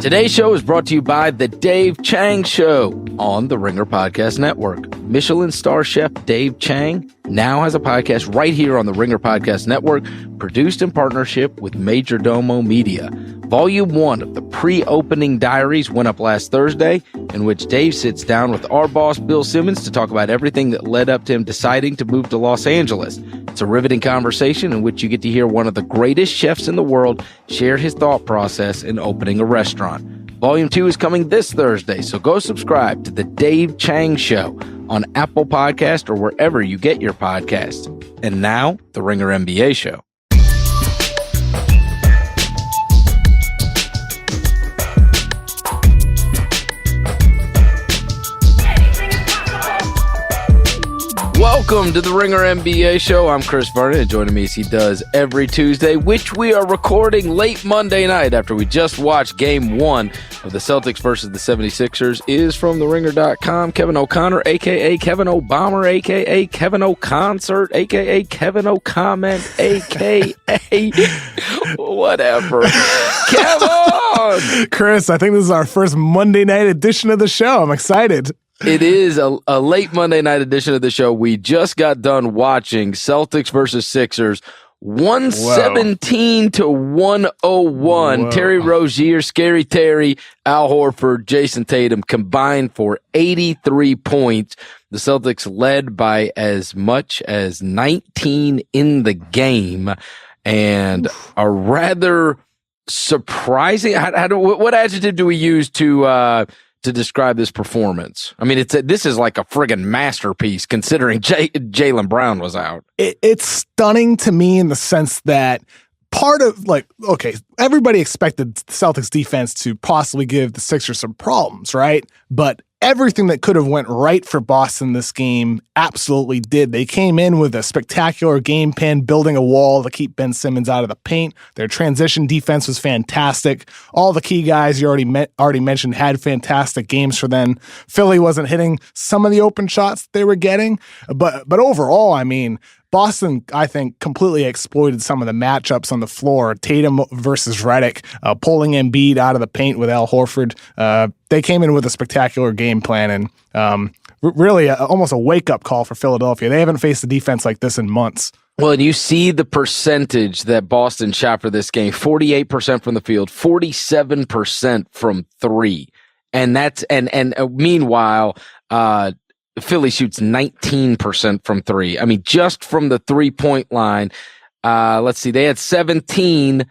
Today's show is brought to you by The Dave Chang Show on the Ringer Podcast Network. Michelin star chef Dave Chang now has a podcast right here on the Ringer Podcast Network, produced in partnership with Majordomo Media. Volume 1 of the pre-opening diaries went up last Thursday, in which Dave sits down with our boss, Bill Simmons, to talk about everything that led up to him deciding to move to Los Angeles. It's a riveting conversation in which you get to hear one of the greatest chefs in the world share his thought process in opening a restaurant. Volume 2 is coming this Thursday, so go subscribe to The Dave Chang Show on Apple Podcast or wherever you get your podcasts. And now, the Ringer NBA Show. Welcome to the Ringer NBA Show. I'm Chris Vernon, and joining me as he does every Tuesday, which we are recording late Monday night after we just watched Game 1 of the Celtics versus the 76ers, is from TheRinger.com, Kevin O'Connor, a.k.a. Kevin O'Bomber, a.k.a. Kevin O'Concert, a.k.a. Kevin O'Comment, a.k.a. whatever. Kevin! Chris, I think this is our first Monday night edition of the show. I'm excited. It is a late Monday night edition of the show. We just got done watching Celtics versus Sixers, 117 to 101. Whoa. Terry Rozier, Scary Terry, Al Horford, Jason Tatum combined for 83 points. The Celtics led by as much as 19 in the game, and a rather surprising. What adjective do we use to describe this performance? I mean, this is like a friggin' masterpiece considering Jaylen Brown was out. It's stunning to me in the sense that part of, everybody expected the Celtics defense to possibly give the Sixers some problems, right? But everything that could have went right for Boston this game absolutely did. They came in with a spectacular game plan, building a wall to keep Ben Simmons out of the paint. Their transition defense was fantastic. All the key guys you already mentioned had fantastic games for them. Philly wasn't hitting some of the open shots they were getting, but overall, I mean, Boston, I think, completely exploited some of the matchups on the floor. Tatum versus Redick, pulling Embiid out of the paint with Al Horford. They came in with a spectacular game plan and really almost a wake-up call for Philadelphia. They haven't faced a defense like this in months. Well, and you see the percentage that Boston shot for this game, 48% from the field, 47% from three. And meanwhile, Philly shoots 19% from three. I mean, just from the 3-point line. Let's see, they had 17.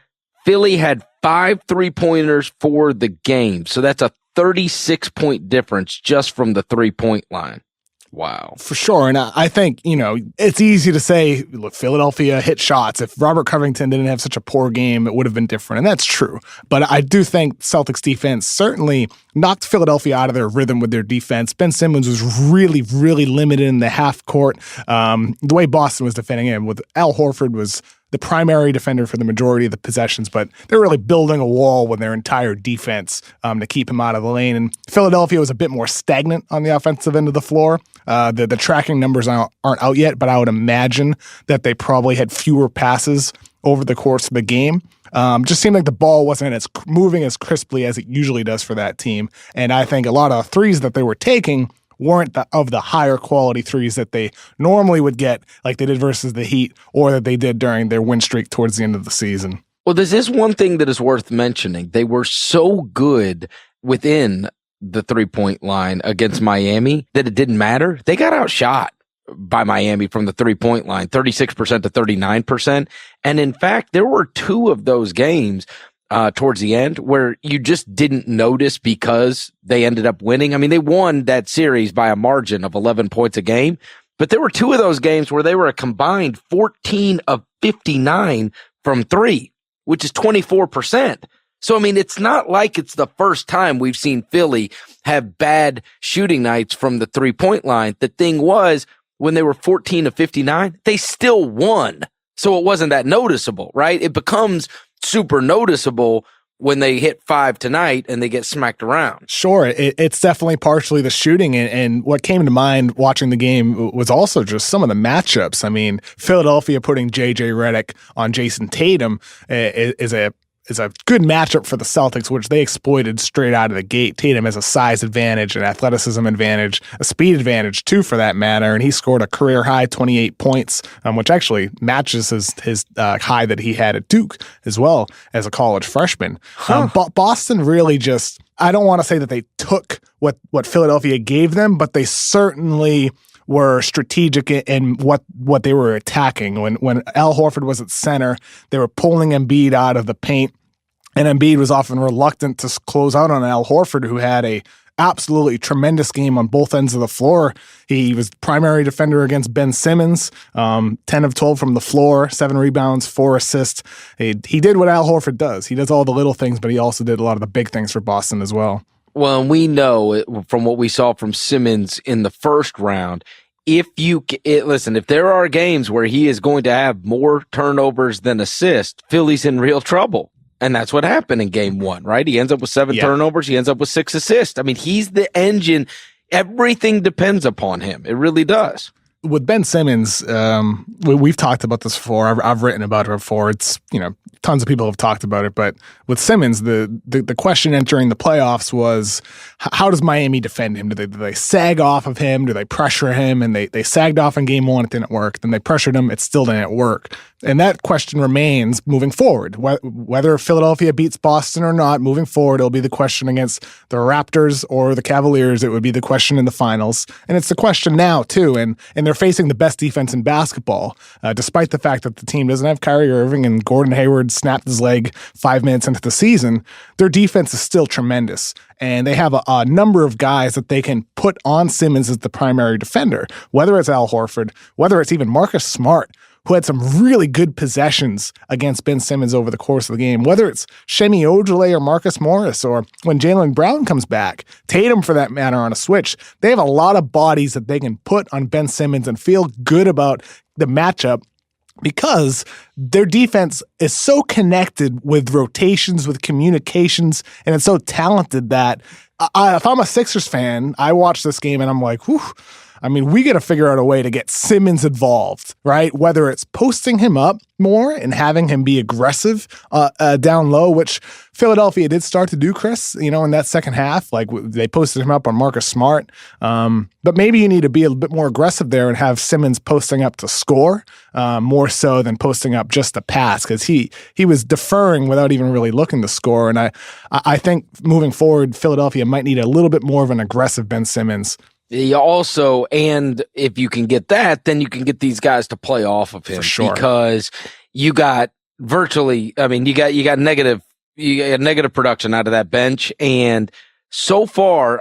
Philly had 5 3-pointers for the game. So that's a 36-point difference just from the 3-point line. Wow. For sure. And I think, it's easy to say, look, Philadelphia hit shots. If Robert Covington didn't have such a poor game, it would have been different. And that's true. But I do think Celtics defense certainly knocked Philadelphia out of their rhythm with their defense. Ben Simmons was really, really limited in the half court. The way Boston was defending him, with Al Horford was the primary defender for the majority of the possessions, but they're really building a wall with their entire defense to keep him out of the lane. And Philadelphia was a bit more stagnant on the offensive end of the floor. The tracking numbers aren't out yet, but I would imagine that they probably had fewer passes over the course of the game. Just seemed like the ball wasn't moving as crisply as it usually does for that team. And I think a lot of threes that they were taking weren't of the higher quality threes that they normally would get, like they did versus the Heat, or that they did during their win streak towards the end of the season. Well, this is one thing that is worth mentioning. They were so good within the 3-point line against Miami that it didn't matter. They got outshot by Miami from the 3-point line, 36% to 39%. And in fact, there were 2 of those games towards the end where you just didn't notice because they ended up winning. I mean, they won that series by a margin of 11 points a game, but there were 2 of those games where they were a combined 14 of 59 from 3, which is 24%. So, I mean, it's not like it's the first time we've seen Philly have bad shooting nights from the 3-point line. The thing was, when they were 14 of 59, they still won. So it wasn't that noticeable, right? It becomes super noticeable when they hit 5 tonight and they get smacked around. Sure. It's definitely partially the shooting. And what came to mind watching the game was also just some of the matchups. I mean, Philadelphia putting J.J. Redick on Jason Tatum is a good matchup for the Celtics, which they exploited straight out of the gate. Tatum has a size advantage, an athleticism advantage, a speed advantage too, for that matter, and he scored a career high 28 points, which actually matches his high that he had at Duke as well as a college freshman. Boston really just, I don't want to say that they took what Philadelphia gave them, but they certainly were strategic in what they were attacking. When Al Horford was at center, they were pulling Embiid out of the paint, and Embiid was often reluctant to close out on Al Horford, who had a absolutely tremendous game on both ends of the floor. He was primary defender against Ben Simmons, 10 of 12 from the floor, 7 rebounds, 4 assists. He did what Al Horford does. He does all the little things, but he also did a lot of the big things for Boston as well. Well, and we know from what we saw from Simmons in the first round, if there are games where he is going to have more turnovers than assists, Philly's in real trouble. And that's what happened in game 1, right? He ends up with 7 turnovers. He ends up with 6 assists. I mean, he's the engine. Everything depends upon him. It really does. With Ben Simmons, we've talked about this before. I've written about it before. It's, tons of people have talked about it. But with Simmons, the question entering the playoffs was, how does Miami defend him? Do they sag off of him? Do they pressure him? And they sagged off in game 1. It didn't work. Then they pressured him. It still didn't work. And that question remains moving forward. Whether Philadelphia beats Boston or not, moving forward, it'll be the question against the Raptors or the Cavaliers. It would be the question in the finals. And it's the question now, too. And they're facing the best defense in basketball, despite the fact that the team doesn't have Kyrie Irving and Gordon Hayward snapped his leg 5 minutes into the season. Their defense is still tremendous. And they have a number of guys that they can put on Simmons as the primary defender, whether it's Al Horford, whether it's even Marcus Smart, who had some really good possessions against Ben Simmons over the course of the game, whether it's Shemi Ojale or Marcus Morris, or when Jaylen Brown comes back, Tatum for that matter on a switch. They have a lot of bodies that they can put on Ben Simmons and feel good about the matchup, because their defense is so connected with rotations, with communications, and it's so talented that if I'm a Sixers fan, I watch this game and I'm like, whew. I mean, we got to figure out a way to get Simmons involved, right? Whether it's posting him up more and having him be aggressive down low, which Philadelphia did start to do, Chris, in that second half. Like, they posted him up on Marcus Smart. But maybe you need to be a bit more aggressive there and have Simmons posting up to score more so than posting up just to pass, because he was deferring without even really looking to score. And I think moving forward, Philadelphia might need a little bit more of an aggressive Ben Simmons. Also, and if you can get that, then you can get these guys to play off of him. For sure. Because you got you got negative production out of that bench. And so far,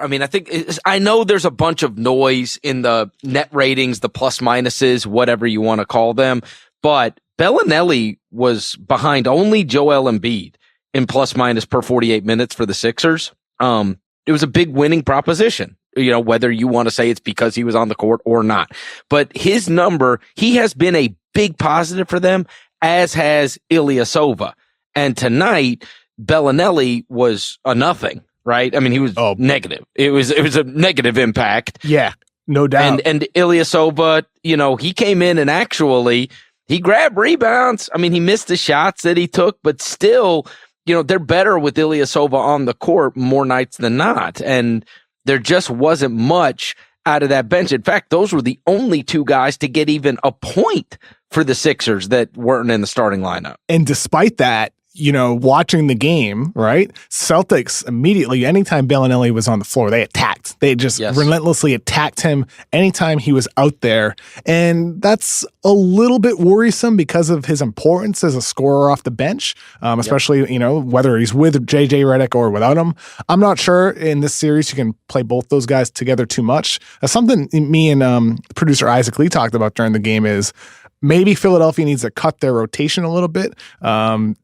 I know there's a bunch of noise in the net ratings, the plus minuses, whatever you want to call them, but Bellinelli was behind only Joel Embiid in plus minus per 48 minutes for the Sixers. It was a big winning proposition. Whether you want to say it's because he was on the court or not. But his number, he has been a big positive for them, as has Ilyasova. And tonight, Bellinelli was a nothing, right? I mean, he was negative. It was a negative impact. Yeah, no doubt. And Ilyasova, he came in and actually, he grabbed rebounds. I mean, he missed the shots that he took, but still, they're better with Ilyasova on the court more nights than not. And there just wasn't much out of that bench. In fact, those were the only 2 guys to get even a point for the Sixers that weren't in the starting lineup. And despite that, watching the game, right? Celtics immediately, anytime Bellinelli was on the floor, they attacked. They just relentlessly attacked him anytime he was out there. And that's a little bit worrisome because of his importance as a scorer off the bench, especially, whether he's with J.J. Redick or without him. I'm not sure in this series you can play both those guys together too much. Something me and producer Isaac Lee talked about during the game is maybe Philadelphia needs to cut their rotation a little bit.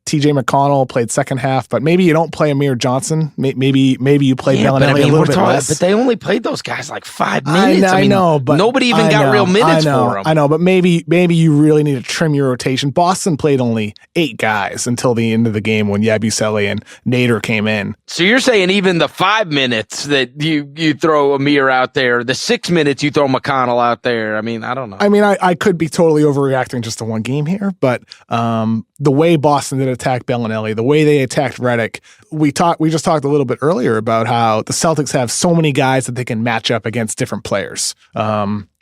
T.J. McConnell played second half, but maybe you don't play Amir Johnson. Maybe you play Bellinelli a little bit less. But they only played those guys like 5 minutes. I know, but nobody even got real minutes for them. I know, but maybe you really need to trim your rotation. Boston played only 8 guys until the end of the game when Yabusele and Nader came in. So you're saying even the 5 minutes that you throw Amir out there, the 6 minutes you throw McConnell out there. I mean, I don't know. I mean, I could be totally overreacting overreacting just to one game here, but the way Boston did attack Bellinelli, the way they attacked Redick, we just talked a little bit earlier about how the Celtics have so many guys that they can match up against different players.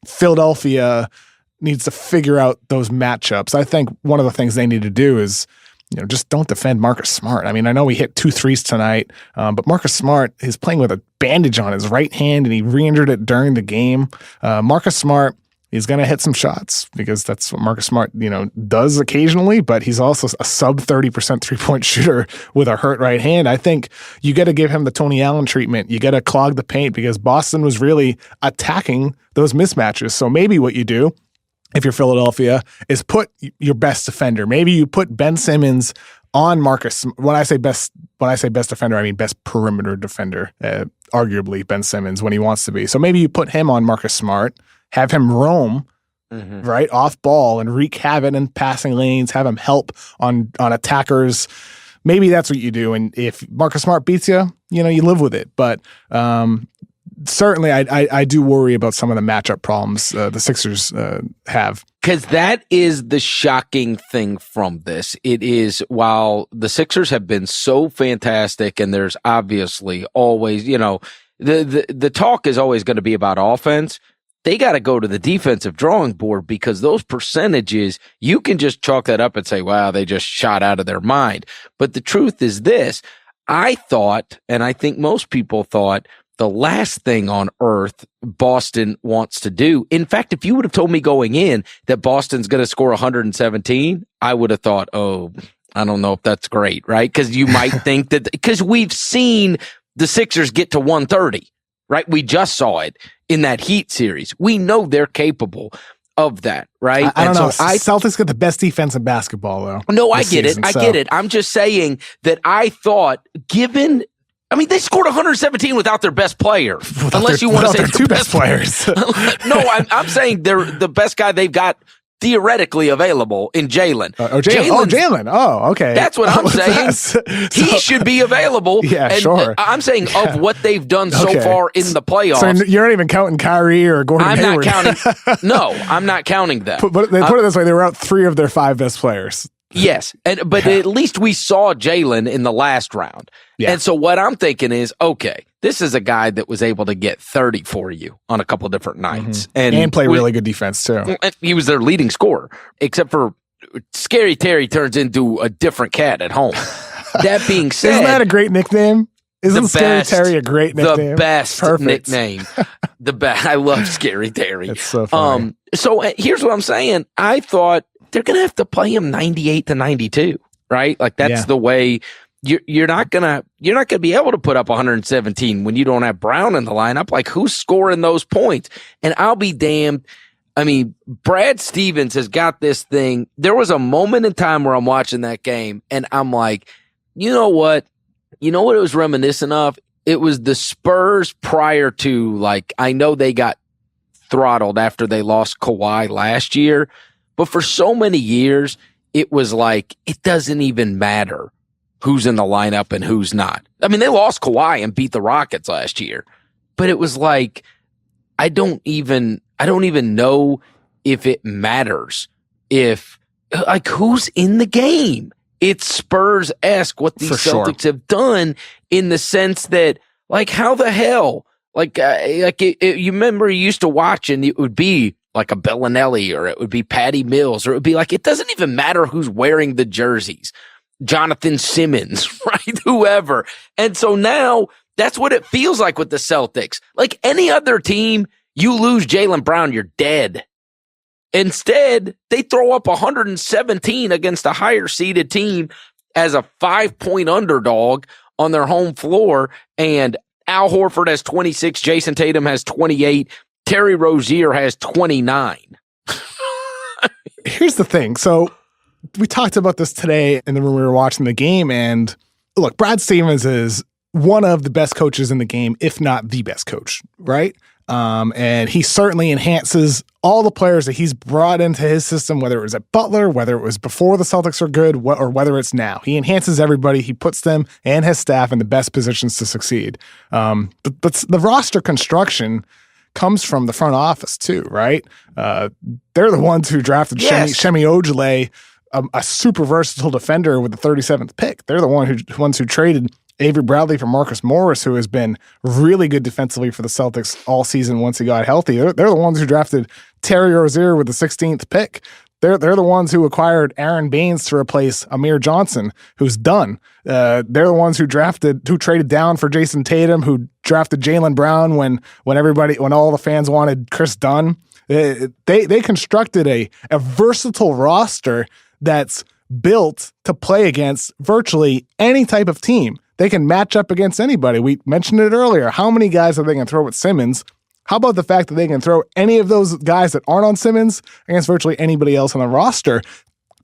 Philadelphia needs to figure out those matchups. I think one of the things they need to do is, just don't defend Marcus Smart. I mean, I know he hit 2 threes tonight, but Marcus Smart is playing with a bandage on his right hand, and he re-injured it during the game. Marcus Smart, he's going to hit some shots because that's what Marcus Smart, does occasionally, but he's also a sub 30% three-point shooter with a hurt right hand. I think you got to give him the Tony Allen treatment. You got to clog the paint because Boston was really attacking those mismatches. So maybe what you do, if you're Philadelphia, is put your best defender. Maybe you put Ben Simmons on Marcus. When I say best defender, I mean best perimeter defender. Arguably Ben Simmons when he wants to be. So maybe you put him on Marcus Smart, have him roam right off ball and wreak havoc in passing lanes. Have him help on attackers. Maybe that's what you do. And if Marcus Smart beats you, you live with it. But certainly, I do worry about some of the matchup problems the Sixers have. Because that is the shocking thing from this. It is, while the Sixers have been so fantastic, and there's obviously always, the talk is always going to be about offense. They got to go to the defensive drawing board because those percentages, you can just chalk that up and say, wow, they just shot out of their mind. But the truth is this. I thought, and I think most people thought, the last thing on earth Boston wants to do. In fact, if you would have told me going in that Boston's going to score 117, I would have thought, oh, I don't know if that's great, right? Because you might think that, because we've seen the Sixers get to 130, right? We just saw it in that Heat series. We know they're capable of that, right? I don't know. Celtics got the best defense in basketball, though. No, I get it. I get it. I'm just saying that I thought, they scored 117 without their best player. Unless you want to say their two best players. No, I'm saying they're the best guy they've got theoretically available in Jalen. Jalen. Oh, okay. That's what I'm saying. He should be available. Yeah, sure. I'm saying of what they've done so far in the playoffs. So you're not even counting Kyrie or Gordon Hayward. I'm not counting. No, I'm not counting them. But they put it this way: they were out 3 of their 5 best players. Yes, but at least we saw Jalen in the last round. Yeah. And so what I'm thinking is, okay, this is a guy that was able to get 30 for you on a couple different nights. And play really good defense, too. He was their leading scorer, except for Scary Terry turns into a different cat at home. That being said... Isn't that a great nickname? Isn't Scary Terry a great nickname? The best nickname. The best. I love Scary Terry. It's so funny. So here's what I'm saying. I thought they're going to have to play him 98 to 92, right? Like that's the way you're not going to be able to put up 117 when you don't have Brown in the lineup. Like who's scoring those points? And I'll be damned. I mean, Brad Stevens has got this thing. There was a moment in time where I'm watching that game and I'm like, you know what? You know what it was reminiscent of? It was the Spurs prior to, like, I know they got throttled after they lost Kawhi last year, but for so many years, it was like, it doesn't even matter who's in the lineup and who's not. I mean, they lost Kawhi and beat the Rockets last year, but it was like, I don't even know if it matters if, like, who's in the game. It's Spurs-esque what these Celtics have done in the sense that, like, how the hell? You remember you used to watch and it would be like a Bellinelli or it would be Patty Mills or it would be like, it doesn't even matter who's wearing the jerseys. Jonathan Simmons, right? Whoever. And so now that's what it feels like with the Celtics. Like any other team, you lose Jaylen Brown, you're dead. Instead, they throw up 117 against a higher seeded team as a 5-point underdog on their home floor. And Al Horford has 26. Jason Tatum has 28. Terry Rozier has 29. Here's the thing. So we talked about this today in the room we were watching the game. And look, Brad Stevens is one of the best coaches in the game, if not the best coach, right? And he certainly enhances all the players that he's brought into his system, whether it was at Butler, whether it was before the Celtics are good, or whether it's now. He enhances everybody. He puts them and his staff in the best positions to succeed. But the roster construction comes from the front office too, right? They're the ones who drafted Shemi Ojale, a super versatile defender with the 37th pick. They're the ones who traded Avery Bradley for Marcus Morris, who has been really good defensively for the Celtics all season once he got healthy. They're the ones who drafted Terry Rozier with the 16th pick. They're the ones who acquired Aaron Baines to replace Amir Johnson, who's done. They're the ones who traded down for Jason Tatum, who drafted Jaylen Brown when all the fans wanted Chris Dunn. They constructed a versatile roster that's built to play against virtually any type of team. They can match up against anybody. We mentioned it earlier. How many guys are they going to throw with Simmons? How about the fact that they can throw any of those guys that aren't on Simmons against virtually anybody else on the roster?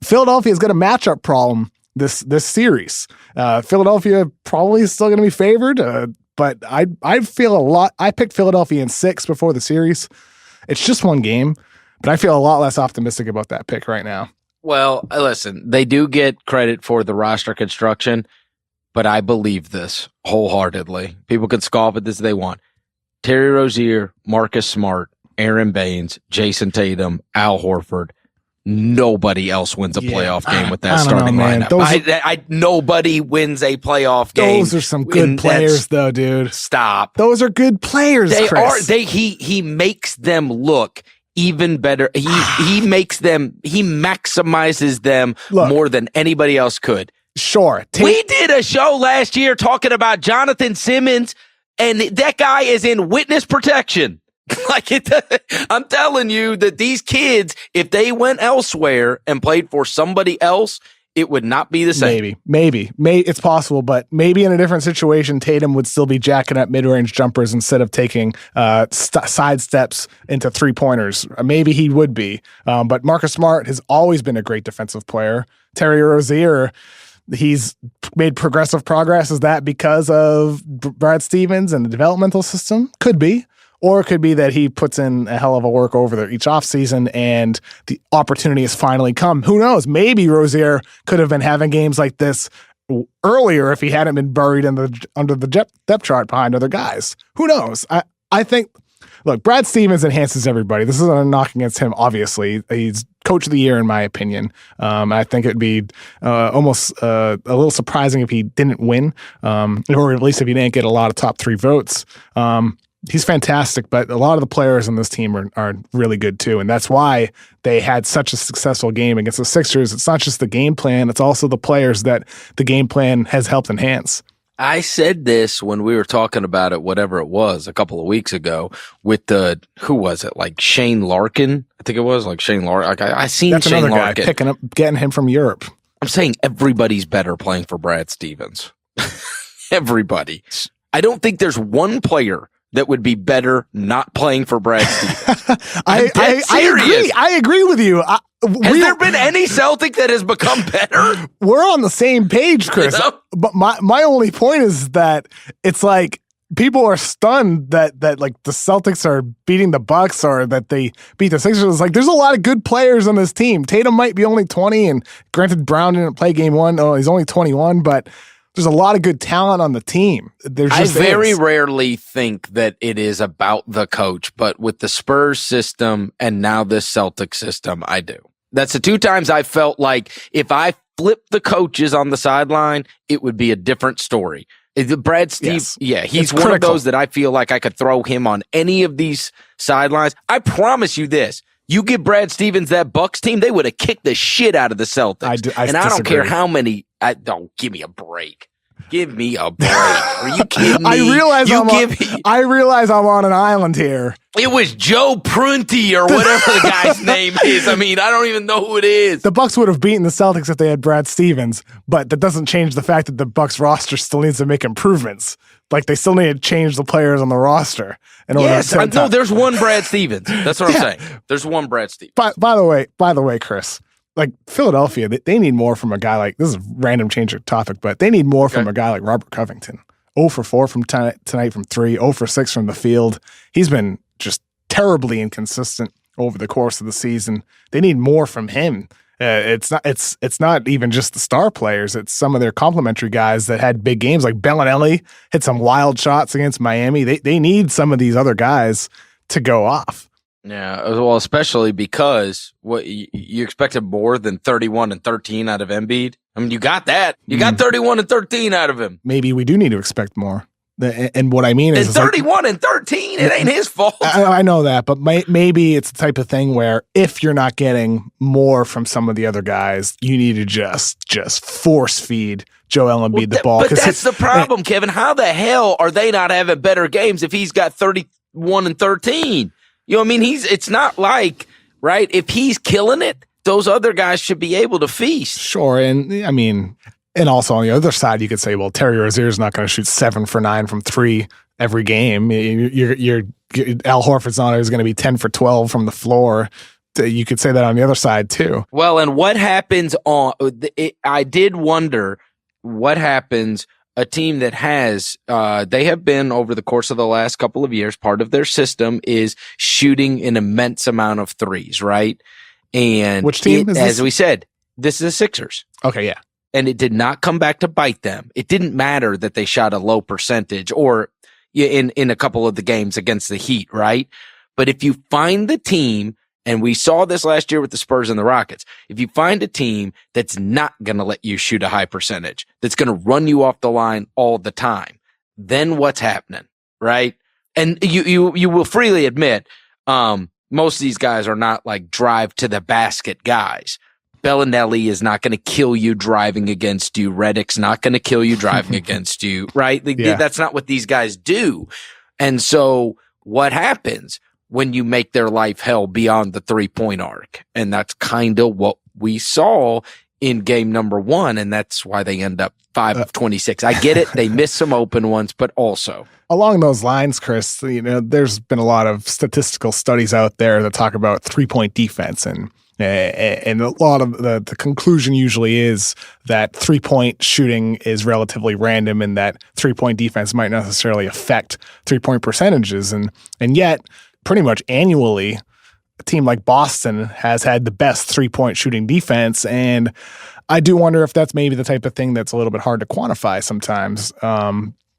Philadelphia's got a matchup problem this series. Philadelphia probably is still going to be favored, but I feel a lot. I picked Philadelphia in 6 before the series. It's just one game, but I feel a lot less optimistic about that pick right now. Well, listen, they do get credit for the roster construction, but I believe this wholeheartedly. People can scoff at this if they want. Terry Rozier, Marcus Smart, Aaron Baines, Jason Tatum, Al Horford. Nobody else wins a playoff game with that starting lineup. Nobody wins a playoff game. Those are some good players, though, dude. Stop. Those are good players, Chris. He makes them look even better. He maximizes them more than anybody else could. Sure. We did a show last year talking about Jonathan Simmons, and that guy is in witness protection. I'm telling you that these kids, if they went elsewhere and played for somebody else, it would not be the same. Maybe it's possible, but maybe in a different situation, Tatum would still be jacking up mid-range jumpers instead of taking side steps into 3-pointers. Maybe he would be. But Marcus Smart has always been a great defensive player. Terry Rozier, he's made progressive progress. Is that because of Brad Stevens and the developmental system? Could be. Or it could be that he puts in a hell of a work over there each offseason and the opportunity has finally come. Who knows? Maybe Rozier could have been having games like this earlier if he hadn't been buried under the depth chart behind other guys. Who knows? I think, look, Brad Stevens enhances everybody. This isn't a knock against him, obviously. He's coach of the year, in my opinion. I think it'd be almost a little surprising if he didn't win, or at least if he didn't get a lot of top 3 votes. He's fantastic, but a lot of the players on this team are really good too, and that's why they had such a successful game against the Sixers. It's not just the game plan, it's also the players that the game plan has helped enhance. I said this when we were talking about it, whatever it was, a couple of weeks ago with who was it? Like Shane Larkin? I think it was like Shane Larkin. I seen that's Shane another Larkin. Guy picking up, getting him from Europe. I'm saying everybody's better playing for Brad Stevens. Everybody. I don't think there's one player that would be better not playing for Brad Stevens. I agree. I agree with you. Has there been any Celtic that has become better? We're on the same page, Chris. You know? But my only point is that it's like people are stunned that like the Celtics are beating the Bucks or that they beat the Sixers. It's like there's a lot of good players on this team. Tatum might be only 20, and granted Brown didn't play game 1. Oh, he's only 21, but there's a lot of good talent on the team. I very rarely think that it is about the coach, but with the Spurs system and now this Celtic system, I do. That's the 2 times I felt like if I flipped the coaches on the sideline, it would be a different story. Brad Steve, he's one of those that I feel like I could throw him on any of these sidelines. I promise you this. You give Brad Stevens that Bucks team, they would have kicked the shit out of the Celtics. I don't care how many. Don't give me a break. Give me a break. Are you kidding me? I realize I'm on an island here. It was Joe Prunty or whatever the guy's name is. I mean, I don't even know who it is. The Bucks would have beaten the Celtics if they had Brad Stevens, but that doesn't change the fact that the Bucks roster still needs to make improvements. Like they still need to change the players on the roster. No, there's one Brad Stevens. That's what I'm saying. There's one Brad Stevens. By the way, Chris, like Philadelphia, they need more from a guy like, this is a random change of topic, but they need more from a guy like Robert Covington. 0 for 4 from tonight from 3, 0 for 6 from the field. He's been just terribly inconsistent over the course of the season. They need more from him. It's not even just the star players. It's some of their complementary guys that had big games. Like Bellinelli hit some wild shots against Miami. They need some of these other guys to go off. Yeah, well, especially because what you expected more than 31 and 13 out of Embiid. I mean, you got that. You got 31 and 13 out of him. Maybe we do need to expect more. And what I mean is, and 31 and 13, it ain't his fault. I know that, but maybe it's the type of thing where if you're not getting more from some of the other guys, you need to just force feed Joel Embiid the ball. But that's the problem, Kevin. How the hell are they not having better games if he's got 31 and 13? You know what I mean? It's not like, right? If he's killing it, those other guys should be able to feast. Sure. And I mean, and also on the other side, you could say, well, Terry Rozier's not going to shoot 7 for 9 from 3 every game. You're Al Horford's not always going to be 10 for 12 from the floor. You could say that on the other side too. Well, and what happens I did wonder what happens. A team that has, they have been over the course of the last couple of years, part of their system is shooting an immense amount of threes, right? And which team is this? As we said, this is the Sixers. Okay, yeah. And it did not come back to bite them. It didn't matter that they shot a low percentage or in a couple of the games against the Heat, right? But if you find the team, and we saw this last year with the Spurs and the Rockets, if you find a team that's not going to let you shoot a high percentage, that's going to run you off the line all the time, then what's happening, right? And you will freely admit, most of these guys are not like drive to the basket guys. Bellinelli is not going to kill you driving against you. Redick's not going to kill you driving against you, right? That's not what these guys do. And so what happens when you make their life hell beyond the 3-point arc? And that's kind of what we saw in game number 1. And that's why they end up 5 of 26. I get it. They missed some open ones, but also along those lines, Chris, there's been a lot of statistical studies out there that talk about 3-point defense, and a lot of the conclusion usually is that 3-point shooting is relatively random and that 3-point defense might not necessarily affect 3-point percentages. And yet pretty much annually, a team like Boston has had the best 3-point shooting defense. And I do wonder if that's maybe the type of thing that's a little bit hard to quantify sometimes.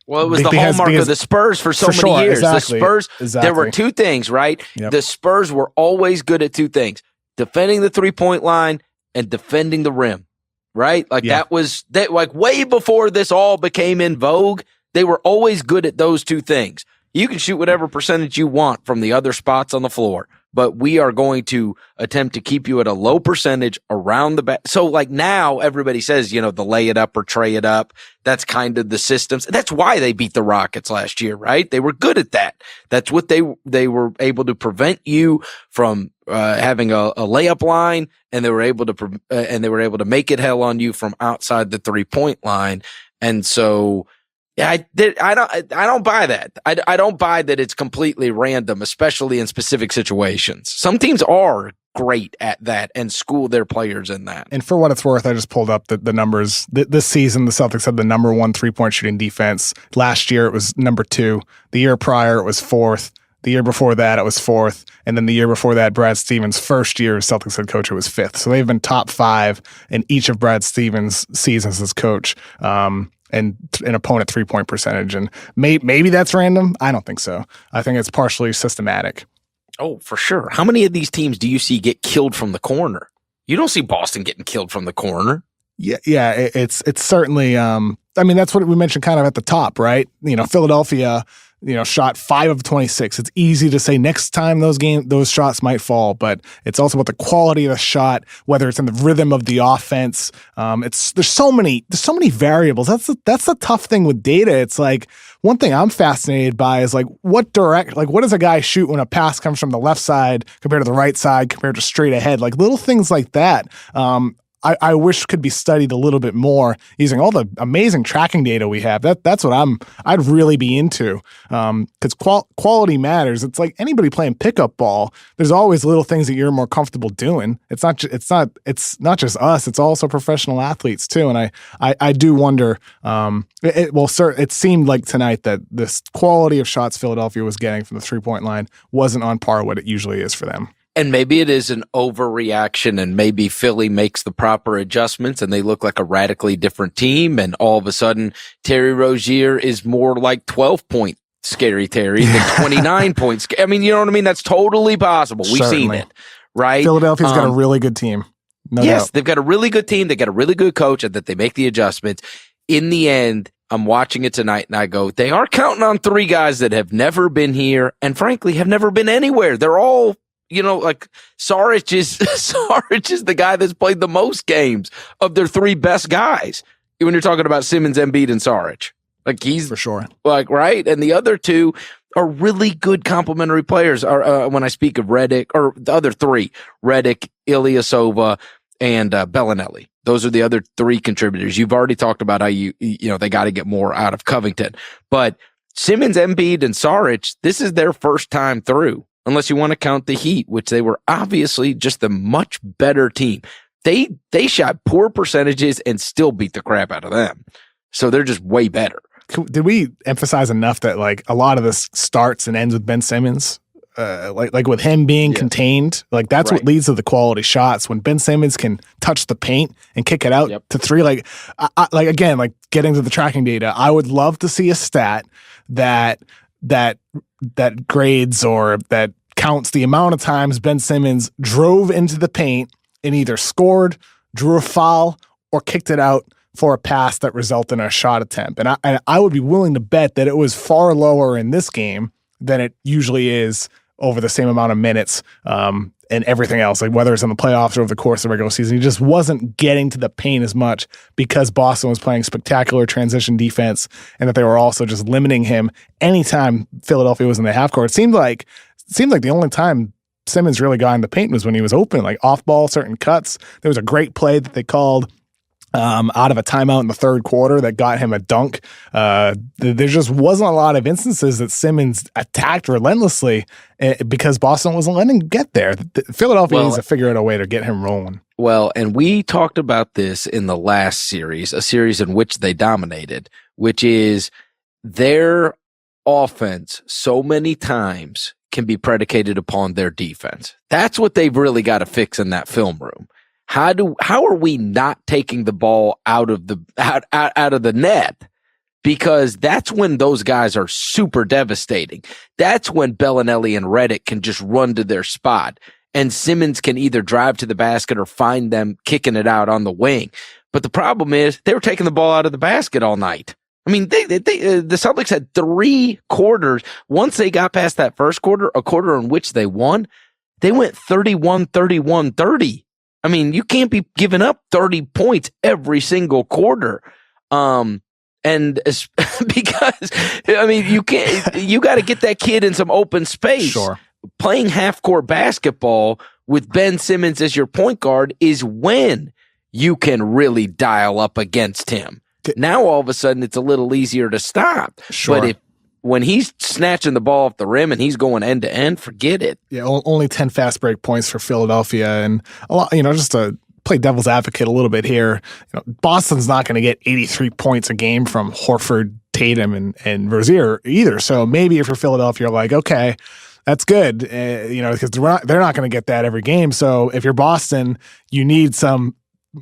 Well, it was the hallmark of the Spurs for so many years. Exactly, the Spurs, there were 2 things, right? Yep. The Spurs were always good at 2 things: defending the 3-point line and defending the rim, right? Like that was like way before this all became in vogue. They were always good at those 2 things. You can shoot whatever percentage you want from the other spots on the floor, but we are going to attempt to keep you at a low percentage around the back. So like now everybody says, the lay it up or tray it up. That's kind of the systems. That's why they beat the Rockets last year, right? They were good at that. That's what they were able to prevent you from having a layup line, and they were able to make it hell on you from outside the 3-point line. And so I don't buy that. I don't buy that it's completely random, especially in specific situations. Some teams are great at that and school their players in that. And for what it's worth, I just pulled up the numbers. This season, the Celtics had the number 1 3-point shooting defense. Last year, it was number 2. The year prior, it was 4th. The year before that, it was 4th. And then the year before that, Brad Stevens' first year as Celtics head coach, it was 5th. So they've been top 5 in each of Brad Stevens' seasons as coach. And an opponent 3-point percentage. And maybe that's random. I don't think so. I think it's partially systematic. Oh, for sure. How many of these teams do you see get killed from the corner? You don't see Boston getting killed from the corner. Yeah. It's certainly. I mean, that's what we mentioned kind of at the top, right? Philadelphia, shot 5 of 26. It's easy to say next time those shots might fall, but it's also about the quality of the shot, whether it's in the rhythm of the offense. There's so many variables. That's the tough thing with data. It's like one thing I'm fascinated by is like what does a guy shoot when a pass comes from the left side compared to the right side compared to straight ahead? Like little things like that. I wish could be studied a little bit more using all the amazing tracking data we have. That's what I'd really be into, because quality matters. It's like anybody playing pickup ball. There's always little things that you're more comfortable doing. It's not just us. It's also professional athletes too. And I do wonder. It seemed like tonight that this quality of shots Philadelphia was getting from the 3-point line wasn't on par what it usually is for them. And maybe it is an overreaction, and maybe Philly makes the proper adjustments and they look like a radically different team. And all of a sudden, Terry Rozier is more like 12-point Scary Terry than 29 points. I mean, you know what I mean? That's totally possible. We've seen it, right? Philadelphia's got a really good team. No doubt. They've got a really good team. They got a really good coach, and that they make the adjustments. In the end, I'm watching it tonight, and I go, they are counting on 3 guys that have never been here, and frankly, have never been anywhere. They're all, like Saric is the guy that's played the most games of their 3 best guys. When you're talking about Simmons, Embiid, and Saric. Like, he's for sure. Like, right? And the other 2 are really good complementary players. When I speak of Redick, or the other 3, Redick, Ilyasova, and Bellinelli. Those are the other 3 contributors. You've already talked about how they got to get more out of Covington. But Simmons, Embiid, and Saric, this is their first time through, unless you want to count the Heat, which they were obviously just a much better team. They shot poor percentages and still beat the crap out of them. So they're just way better. Did we emphasize enough that like a lot of this starts and ends with Ben Simmons? Like with him being contained, like that's what leads to the quality shots. When Ben Simmons can touch the paint and kick it out to 3, like getting to the tracking data, I would love to see a stat that grades or that counts the amount of times Ben Simmons drove into the paint and either scored, drew a foul, or kicked it out for a pass that resulted in a shot attempt. And I would be willing to bet that it was far lower in this game than it usually is over the same amount of minutes and everything else, like whether it's in the playoffs or over the course of the regular season. He just wasn't getting to the paint as much because Boston was playing spectacular transition defense and that they were also just limiting him anytime Philadelphia was in the half court. It seemed like the only time Simmons really got in the paint was when he was open, like off ball, certain cuts. There was a great play that they called out of a timeout in the third quarter that got him a dunk. There just wasn't a lot of instances that Simmons attacked relentlessly because Boston wasn't letting him get there. Philadelphia needs to figure out a way to get him rolling. Well, and we talked about this in the last series, a series in which they dominated, which is their offense so many times can be predicated upon their defense. That's what they've really got to fix in that film room. How are we not taking the ball out of the net? Because that's when those guys are super devastating. That's when Bellinelli and Redick can just run to their spot, and Simmons can either drive to the basket or find them kicking it out on the wing. But the problem is they were taking the ball out of the basket all night. I mean, the Celtics had 3 quarters. Once they got past that first quarter, a quarter in which they won, they went 31-31-30. I mean, you can't be giving up 30 points every single quarter. And because, I mean, you got to get that kid in some open space. Sure. Playing half court basketball with Ben Simmons as your point guard is when you can really dial up against him. Now, all of a sudden, it's a little easier to stop. Sure. But when he's snatching the ball off the rim and he's going end to end, forget it. Yeah, only 10 fast break points for Philadelphia, and a lot. Just to play devil's advocate a little bit here, Boston's not going to get 83 points a game from Horford, Tatum, and Rozier either. So maybe if you're Philadelphia, you're like, okay, that's good, because they're not going to get that every game. So if you're Boston, you need some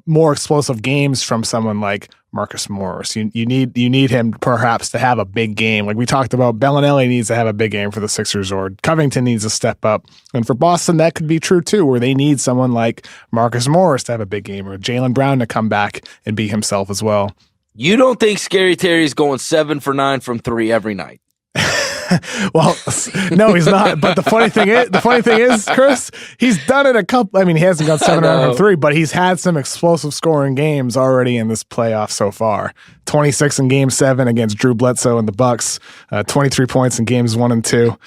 more explosive games from someone like Marcus Morris. You need him perhaps to have a big game. Like we talked about, Bellinelli needs to have a big game for the Sixers, or Covington needs to step up. And for Boston, that could be true too, where they need someone like Marcus Morris to have a big game, or Jaylen Brown to come back and be himself as well. You don't think Scary Terry's going 7 for 9 from 3 every night? Well, no, he's not. But the funny thing is, Chris, he's done it a couple. I mean, he hasn't gone 7 out of 3, but he's had some explosive scoring games already in this playoff so far. 26 in Game 7 against Drew Bledsoe and the Bucks. 23 points in Games 1 and 2.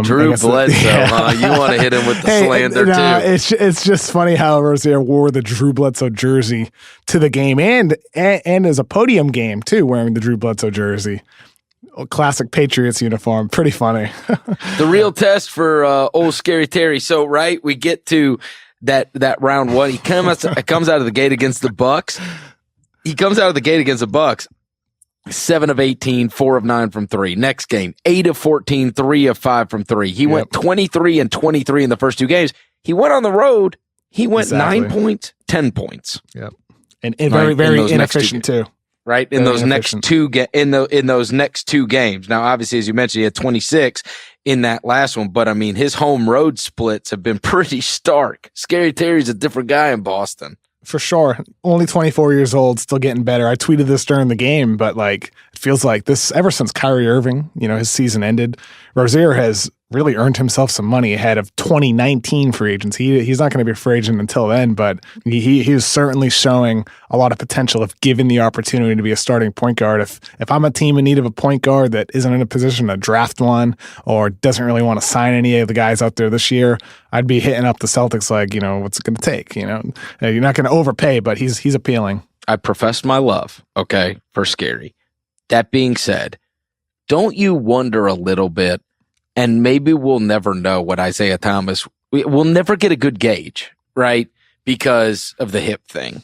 Drew Bledsoe, huh? You want to hit him with the slander too? It's just funny how Rozier wore the Drew Bledsoe jersey to the game, and as a podium game too, wearing the Drew Bledsoe jersey. Classic Patriots uniform. Pretty funny. The real test for old Scary Terry. So, right, we get to that round 1. He comes out of the gate against the Bucks. 7 of 18, 4 of 9 from 3. Next game, 8 of 14, 3 of 5 from 3. He went 23 and 23 in the first 2 games. He went on the road. He went 9 points, 10 points. Yep. And very, very inefficient too. right? In those next two in those next two games. Now, obviously, as you mentioned, he had 26 in that last one, but I mean, his home road splits have been pretty stark. Scary Terry's a different guy in Boston. For sure. Only 24 years old, still getting better. I tweeted this during the game, but like it feels like this ever since Kyrie Irving, his season ended, Rozier has really earned himself some money ahead of 2019 free agents. He's not going to be a free agent until then, but he is certainly showing a lot of potential if given the opportunity to be a starting point guard. If I'm a team in need of a point guard that isn't in a position to draft one or doesn't really want to sign any of the guys out there this year, I'd be hitting up the Celtics like, what's it going to take? You're not going to overpay, but he's appealing. I profess my love, okay, for Scary. That being said, don't you wonder a little bit, and maybe we'll never know what Isaiah Thomas, we'll never get a good gauge, right? Because of the hip thing.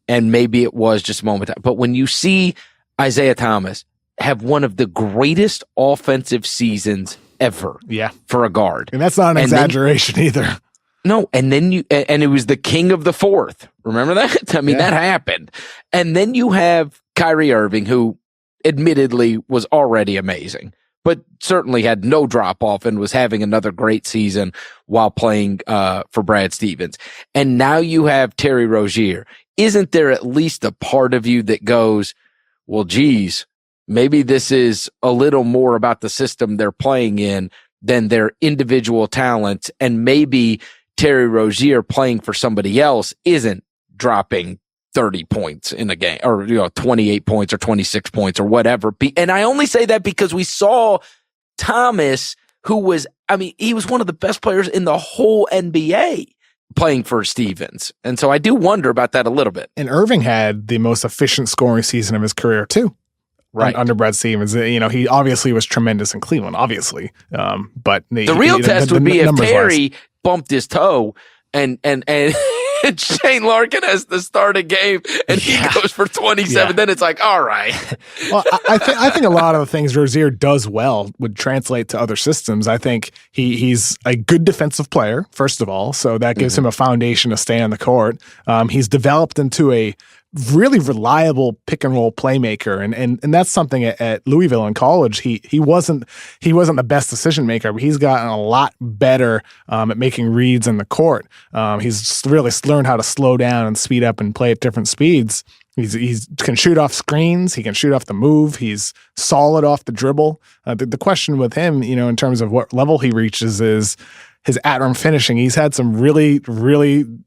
And maybe it was just a moment. But when you see Isaiah Thomas have one of the greatest offensive seasons ever for a guard. And that's not an exaggeration either. No, and then and it was the king of the fourth. Remember that? I mean, that happened. And then you have Kyrie Irving, who admittedly was already amazing, but certainly had no drop off and was having another great season while playing for Brad Stevens. And now you have Terry Rozier. Isn't there at least a part of you that goes, well, geez, maybe this is a little more about the system they're playing in than their individual talents, and maybe Terry Rozier playing for somebody else isn't dropping 30 points in a game, or 28 points or 26 points or whatever. And I only say that because we saw Thomas, who was, he was one of the best players in the whole NBA playing for Stevens. And so I do wonder about that a little bit. And Irving had the most efficient scoring season of his career too. Right. Under Brad Stevens. He obviously was tremendous in Cleveland, obviously. But the real test would be if Terry bumped his toe and Shane Larkin has to start a game and he goes for 27, then it's like, all right. Well, I think a lot of the things Rozier does well would translate to other systems. I think he's a good defensive player, first of all, so that gives him a foundation to stay on the court. He's developed into a really reliable pick and roll playmaker, and that's something at Louisville in college. He wasn't the best decision maker, but he's gotten a lot better at making reads in the court. He's really learned how to slow down and speed up and play at different speeds. He's can shoot off screens. He can shoot off the move. He's solid off the dribble. The question with him, in terms of what level he reaches, is his at-rim finishing. He's had some really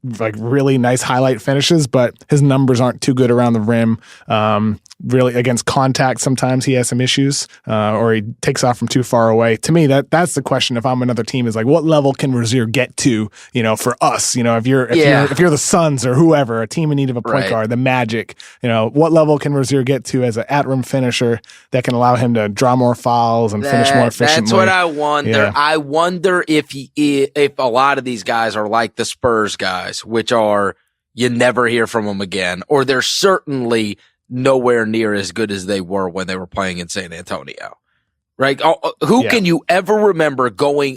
nice highlight finishes, but his numbers aren't too good around the rim. Really against contact, sometimes he has some issues, or he takes off from too far away. To me, that's the question. If I'm another team, is like, what level can Rozier get to? For us, if you're the Suns or whoever, a team in need of a point guard, the Magic, what level can Rozier get to as an at-rim finisher that can allow him to draw more fouls and finish more efficiently? That's what I wonder. Yeah. I wonder if a lot of these guys are like the Spurs guys, which are you never hear from them again, or they're certainly nowhere near as good as they were when they were playing in San Antonio, right? Who can you ever remember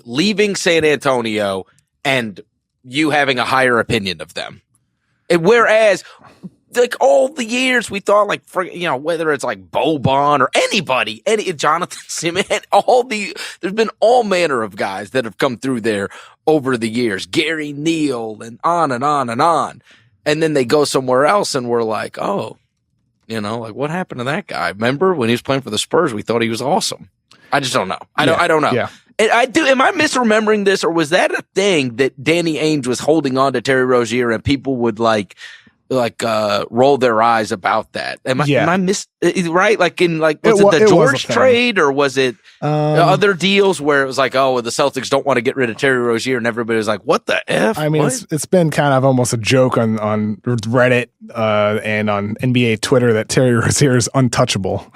leaving San Antonio and you having a higher opinion of them? And whereas, like, all the years we thought, like, whether it's like Boban or anybody, Jonathan Simmons, there's been all manner of guys that have come through there over the years, Gary Neal and on and on and on. And then they go somewhere else and we're like, oh, like, what happened to that guy? Remember when he was playing for the Spurs, we thought he was awesome. I just don't know. I don't know. Yeah. And am I misremembering this, or was that a thing that Danny Ainge was holding on to Terry Rozier and people would roll their eyes about that? Am I right? Like was it the George trade, or was it other deals where it was like, oh, the Celtics don't want to get rid of Terry Rozier, and everybody was like, what the F? I mean, it's been kind of almost a joke on Reddit and on NBA Twitter that Terry Rozier is untouchable.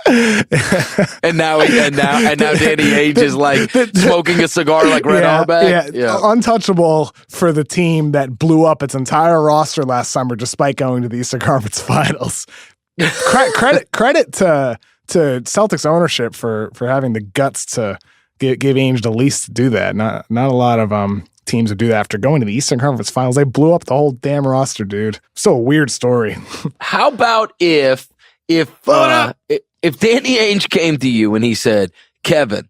and now Danny Ainge is like smoking a cigar like Red Auerbach. Yeah, untouchable for the team that blew up its entire roster last summer despite going to the Eastern Conference Finals. Credit to Celtics ownership for having the guts to give Ainge the least to do that. Not a lot of teams would do that after going to the Eastern Conference Finals. They blew up the whole damn roster, dude. So a weird story. How about if Danny Ainge came to you and he said, Kevin,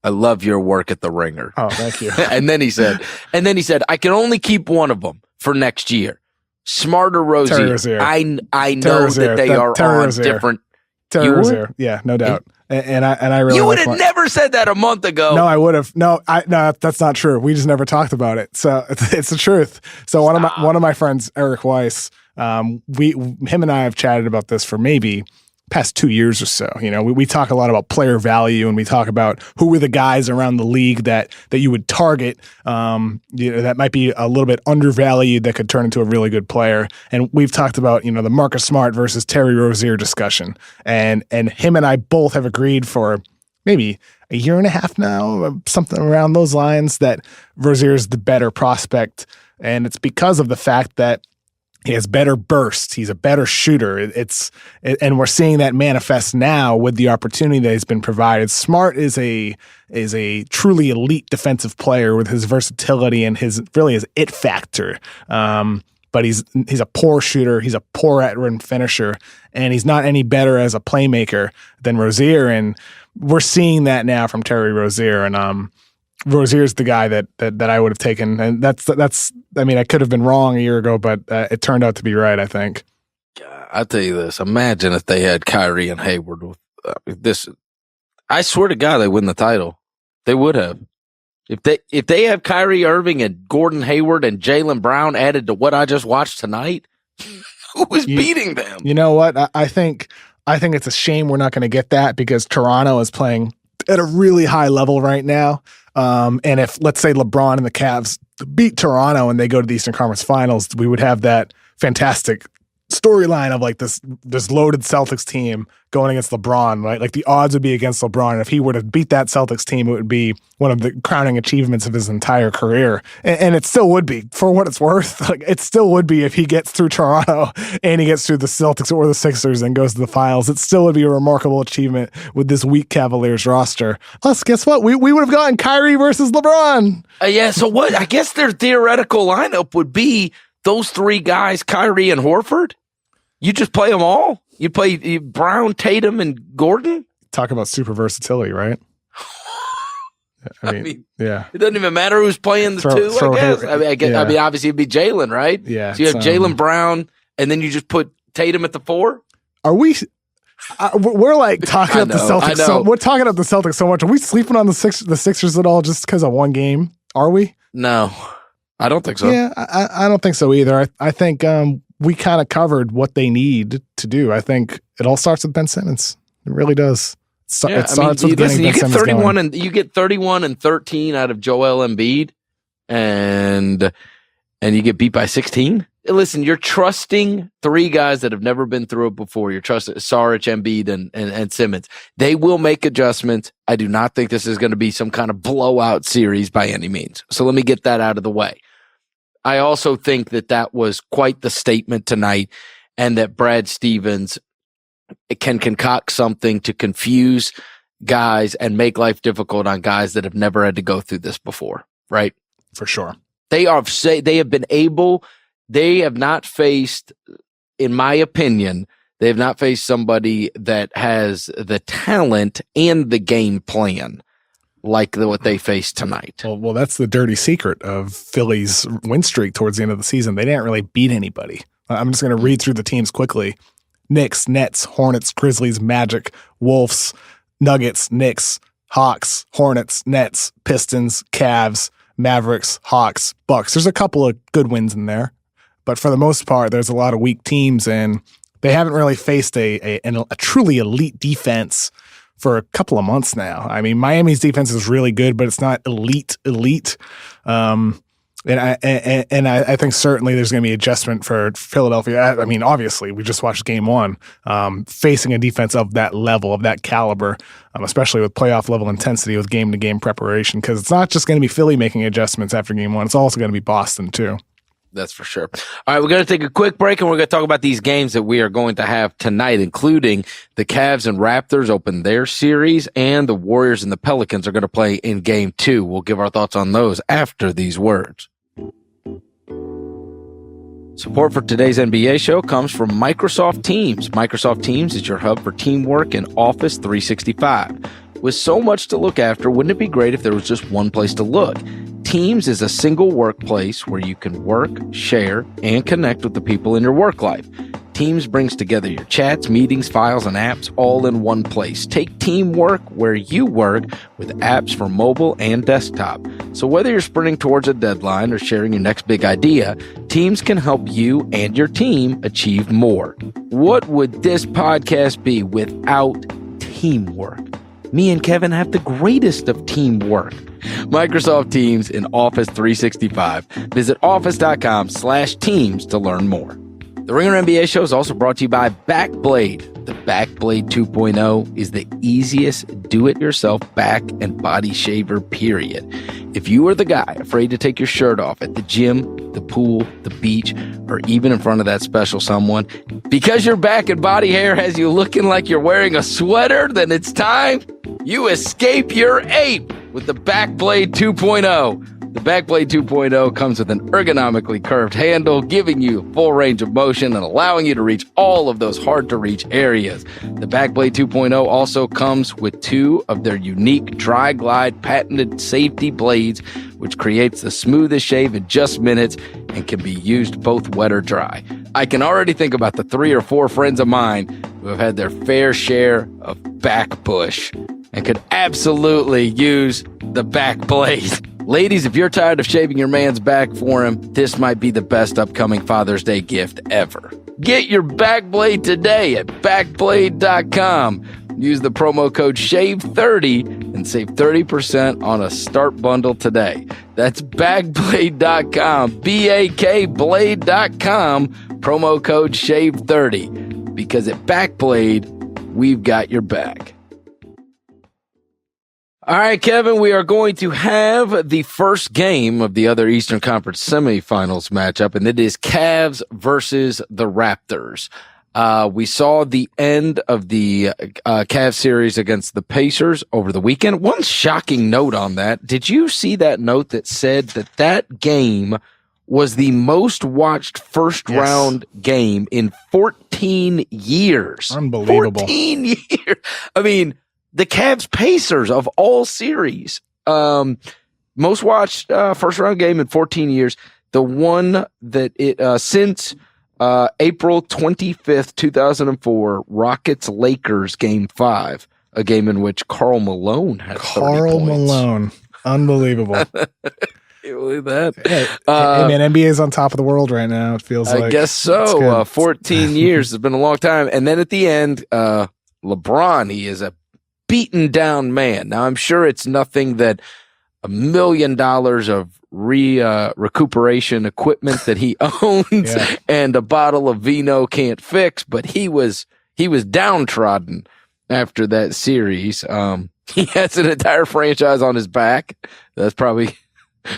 I love your work at the Ringer. Oh, thank you. and then he said, I can only keep one of them for next year. Smart or Rozier. I know that they are on different. Yeah, no doubt. And I really. You would have never said that a month ago. No, I would have. No, that's not true. We just never talked about it. So it's the truth. So one of my friends, Eric Weiss, him and I have chatted about this for maybe past 2 years or so. You know, we talk a lot about player value, and we talk about who are the guys around the league that you would target, that might be a little bit undervalued that could turn into a really good player. And we've talked about, the Marcus Smart versus Terry Rozier discussion. And him and I both have agreed for maybe a year and a half now, something around those lines, that Rozier is the better prospect. And it's because of the fact that he has better bursts. He's a better shooter. And we're seeing that manifest now with the opportunity that has been provided. Smart is a truly elite defensive player with his versatility and his it factor. But he's a poor shooter. He's a poor at-rim finisher, and he's not any better as a playmaker than Rozier. And we're seeing that now from Terry Rozier. And Rozier's the guy that I would have taken, and that's. I mean, I could have been wrong a year ago, but it turned out to be right, I think. I'll tell you this: imagine if they had Kyrie and Hayward with this. I swear to God, they win the title. They would have if they have Kyrie Irving and Gordon Hayward and Jaylen Brown added to what I just watched tonight. Who was beating them? You know what? I think it's a shame we're not going to get that, because Toronto is playing at a really high level right now. And if, let's say, LeBron and the Cavs beat Toronto and they go to the Eastern Conference Finals, we would have that fantastic storyline of like this loaded Celtics team going against LeBron, right? Like the odds would be against LeBron. And if he were to beat that Celtics team, it would be one of the crowning achievements of his entire career. And it still would be, for what it's worth. Like it still would be if he gets through Toronto and he gets through the Celtics or the Sixers and goes to the finals. It still would be a remarkable achievement with this weak Cavaliers roster. Plus, guess what? We would have gotten Kyrie versus LeBron. Yeah. So what? I guess their theoretical lineup would be those three guys, Kyrie and Horford. You just play them all? You play Brown, Tatum, and Gordon? Talk about super versatility, right? I mean, yeah. It doesn't even matter who's playing the two, I guess. I mean, obviously it'd be Jalen, right? Yeah. So you have Jaylen Brown, and then you just put Tatum at the 4? Are we... we're like talking up the Celtics. So we're talking up the Celtics so much. Are we sleeping on the Sixers at all just because of one game? Are we? No, I don't think so. Yeah, I don't think so either. I think we kind of covered what they need to do. I think it all starts with Ben Simmons. It really does. It starts with getting Ben Simmons going. You get 31 and 13 out of Joel Embiid, and you get beat by 16. Listen, you're trusting three guys that have never been through it before. You're trusting Saric, Embiid, and Simmons. They will make adjustments. I do not think this is going to be some kind of blowout series by any means. So let me get that out of the way. I also think that was quite the statement tonight, and that Brad Stevens can concoct something to confuse guys and make life difficult on guys that have never had to go through this before, right? For sure. They have not faced, in my opinion, they have not faced somebody that has the talent and the game plan like what they faced tonight. Well, that's the dirty secret of Philly's win streak towards the end of the season. They didn't really beat anybody. I'm just going to read through the teams quickly. Knicks, Nets, Hornets, Grizzlies, Magic, Wolves, Nuggets, Knicks, Hawks, Hornets, Nets, Pistons, Cavs, Mavericks, Hawks, Bucks. There's a couple of good wins in there, but for the most part, there's a lot of weak teams, and they haven't really faced a truly elite defense for a couple of months now. I mean, Miami's defense is really good, but it's not elite. And I think certainly there's going to be adjustment for Philadelphia. I mean, obviously, we just watched Game 1, facing a defense of that level, of that caliber, especially with playoff level intensity, with game-to-game preparation, because it's not just going to be Philly making adjustments after Game 1. It's also going to be Boston too. That's for sure. All right, we're going to take a quick break, and we're going to talk about these games that we are going to have tonight, including the Cavs and Raptors open their series, and the Warriors and the Pelicans are going to play in Game 2. We'll give our thoughts on those after these words. Support for today's NBA show comes from Microsoft Teams. Microsoft Teams is your hub for teamwork in Office 365. With so much to look after, wouldn't it be great if there was just one place to look? Teams is a single workplace where you can work, share, and connect with the people in your work life. Teams brings together your chats, meetings, files, and apps all in one place. Take teamwork where you work with apps for mobile and desktop. So whether you're sprinting towards a deadline or sharing your next big idea, Teams can help you and your team achieve more. What would this podcast be without teamwork? Me and Kevin have the greatest of teamwork. Microsoft Teams in Office 365. Visit office.com/teams to learn more. The Ringer NBA show is also brought to you by Backblade. The Backblade 2.0 is the easiest do-it-yourself back and body shaver, period. If you are the guy afraid to take your shirt off at the gym, the pool, the beach, or even in front of that special someone, because your back and body hair has you looking like you're wearing a sweater, then it's time you escape your ape with the Backblade 2.0. The Backblade 2.0 comes with an ergonomically curved handle, giving you full range of motion and allowing you to reach all of those hard-to-reach areas. The Backblade 2.0 also comes with 2 of their unique Dry Glide patented safety blades, which creates the smoothest shave in just minutes and can be used both wet or dry. I can already think about the 3 or 4 friends of mine who have had their fair share of back bush and could absolutely use the Backblade. Ladies, if you're tired of shaving your man's back for him, this might be the best upcoming Father's Day gift ever. Get your Backblade today at backblade.com. Use the promo code SHAVE30 and save 30% on a start bundle today. That's backblade.com, BAKblade.com, promo code SHAVE30. Because at Backblade, we've got your back. All right, Kevin, we are going to have the first game of the other Eastern Conference semifinals matchup, and it is Cavs versus the Raptors. We saw the end of the Cavs series against the Pacers over the weekend. One shocking note on that. Did you see that note that said that game was the most watched first round game in 14 years? Unbelievable. 14 years. I mean, the Cavs Pacers of all series, most watched first round game in 14 years. The one that since April 25th, 2004, Rockets Lakers game 5, a game in which Karl Malone had 30 points. Malone, unbelievable. Can you believe that? Hey, man, NBA is on top of the world right now. It feels like. I guess so. 14 years has been a long time. And then at the end, LeBron, he is a beaten down man. Now, I'm sure it's nothing that $1 million of recuperation equipment that he owns and a bottle of vino can't fix, but he was downtrodden after that series. He has an entire franchise on his back. That's probably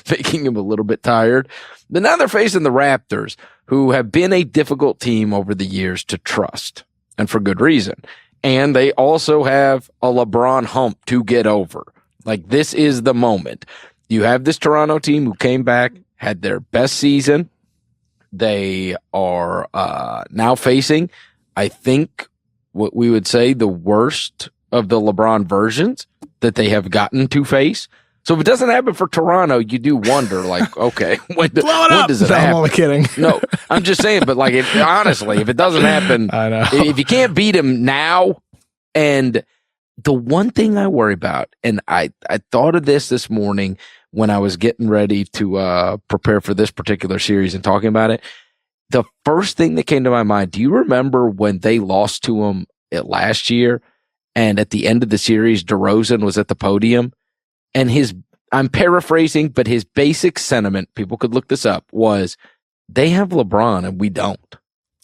making him a little bit tired. But now they're facing the Raptors, who have been a difficult team over the years to trust, and for good reason. And they also have a LeBron hump to get over. Like, this is the moment. You have this Toronto team who came back, had their best season. They are now facing, I think, what we would say the worst of the LeBron versions that they have gotten to face. So if it doesn't happen for Toronto, you do wonder, like, okay, when does it happen? I'm only kidding. No, I'm just saying, but like, honestly, if it doesn't happen, I know. If you can't beat him now, and the one thing I worry about, and I thought of this morning when I was getting ready to prepare for this particular series and talking about it, the first thing that came to my mind, do you remember when they lost to him last year, and at the end of the series, DeRozan was at the podium? And I'm paraphrasing, but his basic sentiment, people could look this up, was they have LeBron and we don't.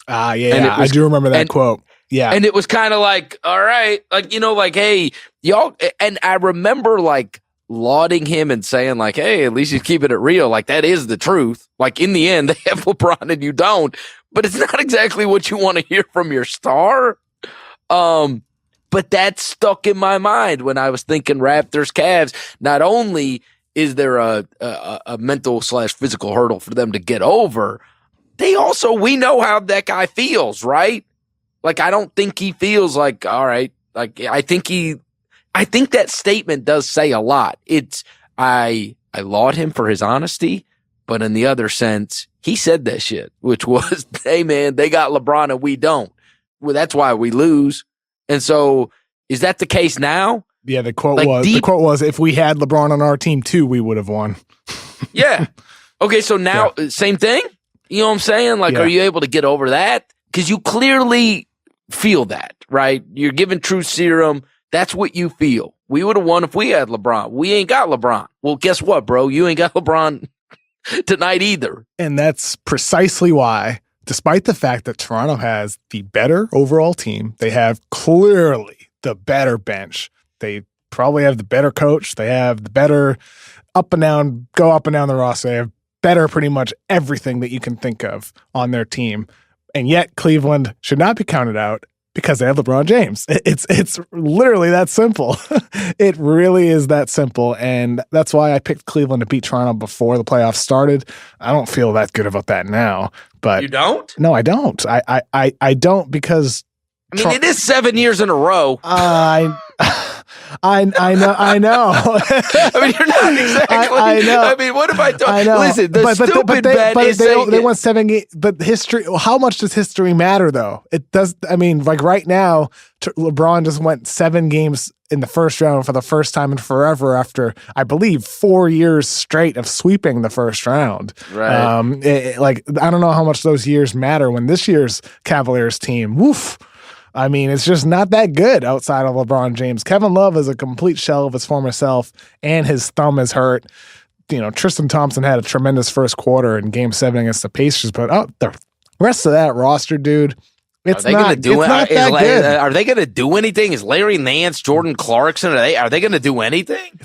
I do remember that quote. Yeah. And it was kind of like, all right, like, like, hey, y'all, and I remember like lauding him and saying like, hey, at least he's keeping it real. Like that is the truth. Like in the end, they have LeBron and you don't, but it's not exactly what you want to hear from your star. But that stuck in my mind when I was thinking Raptors Cavs. Not only is there a mental / physical hurdle for them to get over, we know how that guy feels, right? Like, I don't think he feels like, all right, like, I think that statement does say a lot. I laud him for his honesty, but in the other sense, he said that shit, which was, hey man, they got LeBron and we don't. Well, that's why we lose. And so, is that the case now? Yeah, the quote was, if we had LeBron on our team too, we would have won. Yeah. Okay, so now, same thing? You know what I'm saying? Like, are you able to get over that? Because you clearly feel that, right? You're giving truth serum. That's what you feel. We would have won if we had LeBron. We ain't got LeBron. Well, guess what, bro? You ain't got LeBron tonight either. And that's precisely why, despite the fact that Toronto has the better overall team, they have clearly the better bench. They probably have the better coach. They have the better go up and down the roster. They have better pretty much everything that you can think of on their team. And yet Cleveland should not be counted out because they have LeBron James. It's literally that simple. It really is that simple. And that's why I picked Cleveland to beat Toronto before the playoffs started. I don't feel that good about that now. But you don't? No, I don't. I don't because it is 7 years in a row. I know. I mean, you're not exactly. I know. I mean, what if I don't? I know. Listen, the stupid bet is they won 7 games. But history. How much does history matter, though? It does. I mean, like right now, LeBron just went 7 games in the first round for the first time in forever after, I believe, 4 years straight of sweeping the first round. Right. I don't know how much those years matter when this year's Cavaliers team. Woof. I mean, it's just not that good outside of LeBron James. Kevin Love is a complete shell of his former self, and his thumb is hurt. You know, Tristan Thompson had a tremendous first quarter in Game 7 against the Pacers, but the rest of that roster, dude, it's not that good. Are they going to do anything? Is Larry Nance, Jordan Clarkson, are they going to do anything?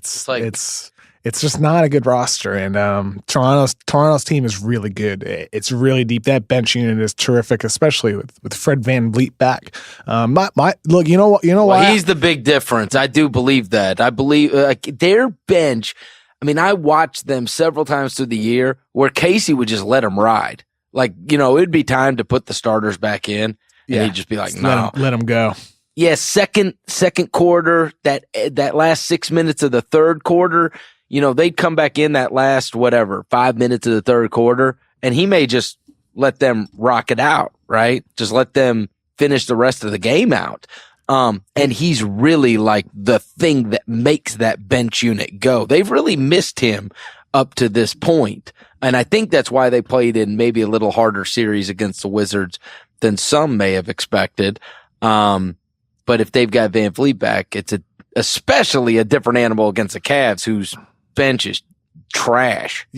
It's just not a good roster, and Toronto's team is really good. It's really deep. That bench unit is terrific, especially with Fred VanVleet back. Look, you know why? He's the big difference. I do believe that. I believe their bench. I mean, I watched them several times through the year where Casey would just let them ride. Like, it'd be time to put the starters back in, and he'd just be like, "No, let them go." Yeah, second quarter, that last 6 minutes of the third quarter. They'd come back in that last, 5 minutes of the third quarter, and he may just let them rock it out, right? Just let them finish the rest of the game out. And he's really like the thing that makes that bench unit go. They've really missed him up to this point. And I think that's why they played in maybe a little harder series against the Wizards than some may have expected. But if they've got VanVleet back, it's especially a different animal against the Cavs, whose bench is trash.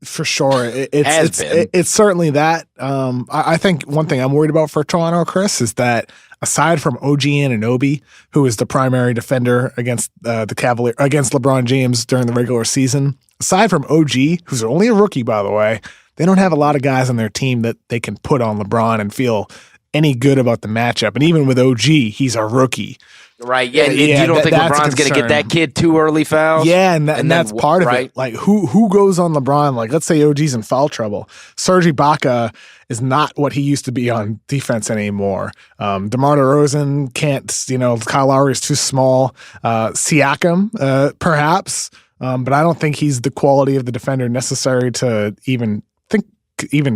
For sure. It's certainly that. I think one thing I'm worried about for Toronto, Chris, is that aside from OG Anunoby, who is the primary defender against the Cavaliers, against LeBron James during the regular season, aside from OG, who's only a rookie, by the way, they don't have a lot of guys on their team that they can put on LeBron and feel any good about the matchup. And even with OG, he's a rookie. Right. Yeah. You don't think LeBron's going to get that kid 2 early fouls? Yeah. And that's part of it. Like who goes on LeBron? Like, let's say OG's in foul trouble. Serge Ibaka is not what he used to be on defense anymore. DeMar DeRozan can't, Kyle Lowry is too small. Siakam, perhaps. But I don't think he's the quality of the defender necessary to even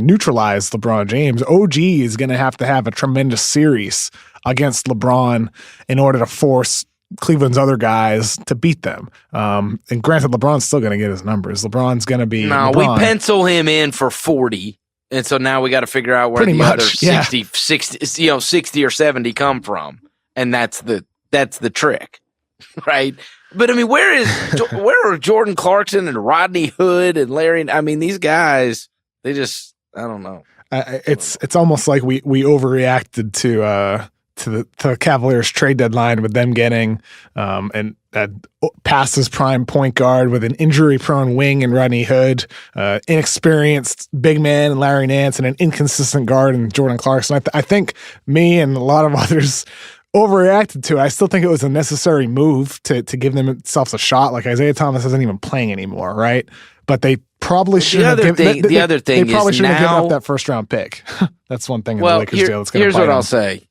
neutralize LeBron James. OG is going to have a tremendous series against LeBron in order to force Cleveland's other guys to beat them. And granted, LeBron's still going to get his numbers. LeBron's going to be LeBron. We pencil him in for 40. And so now we got to figure out where other 60 or 70 come from. And that's the trick. Right? But I mean, where are Jordan Clarkson and Rodney Hood and Larry? I mean, these guys, they just, I don't know. It's almost like we overreacted to the Cavaliers trade deadline with them getting and past his prime point guard with an injury-prone wing and Rodney Hood, inexperienced big man and Larry Nance, and an inconsistent guard and Jordan Clarkson. I think me and a lot of others overreacted to it. I still think it was a necessary move to give themselves a shot. Like Isaiah Thomas isn't even playing anymore, right? But they probably shouldn't have given up that first round pick. That's one thing in the Lakers deal that's going to bite Here's what him. I'll say.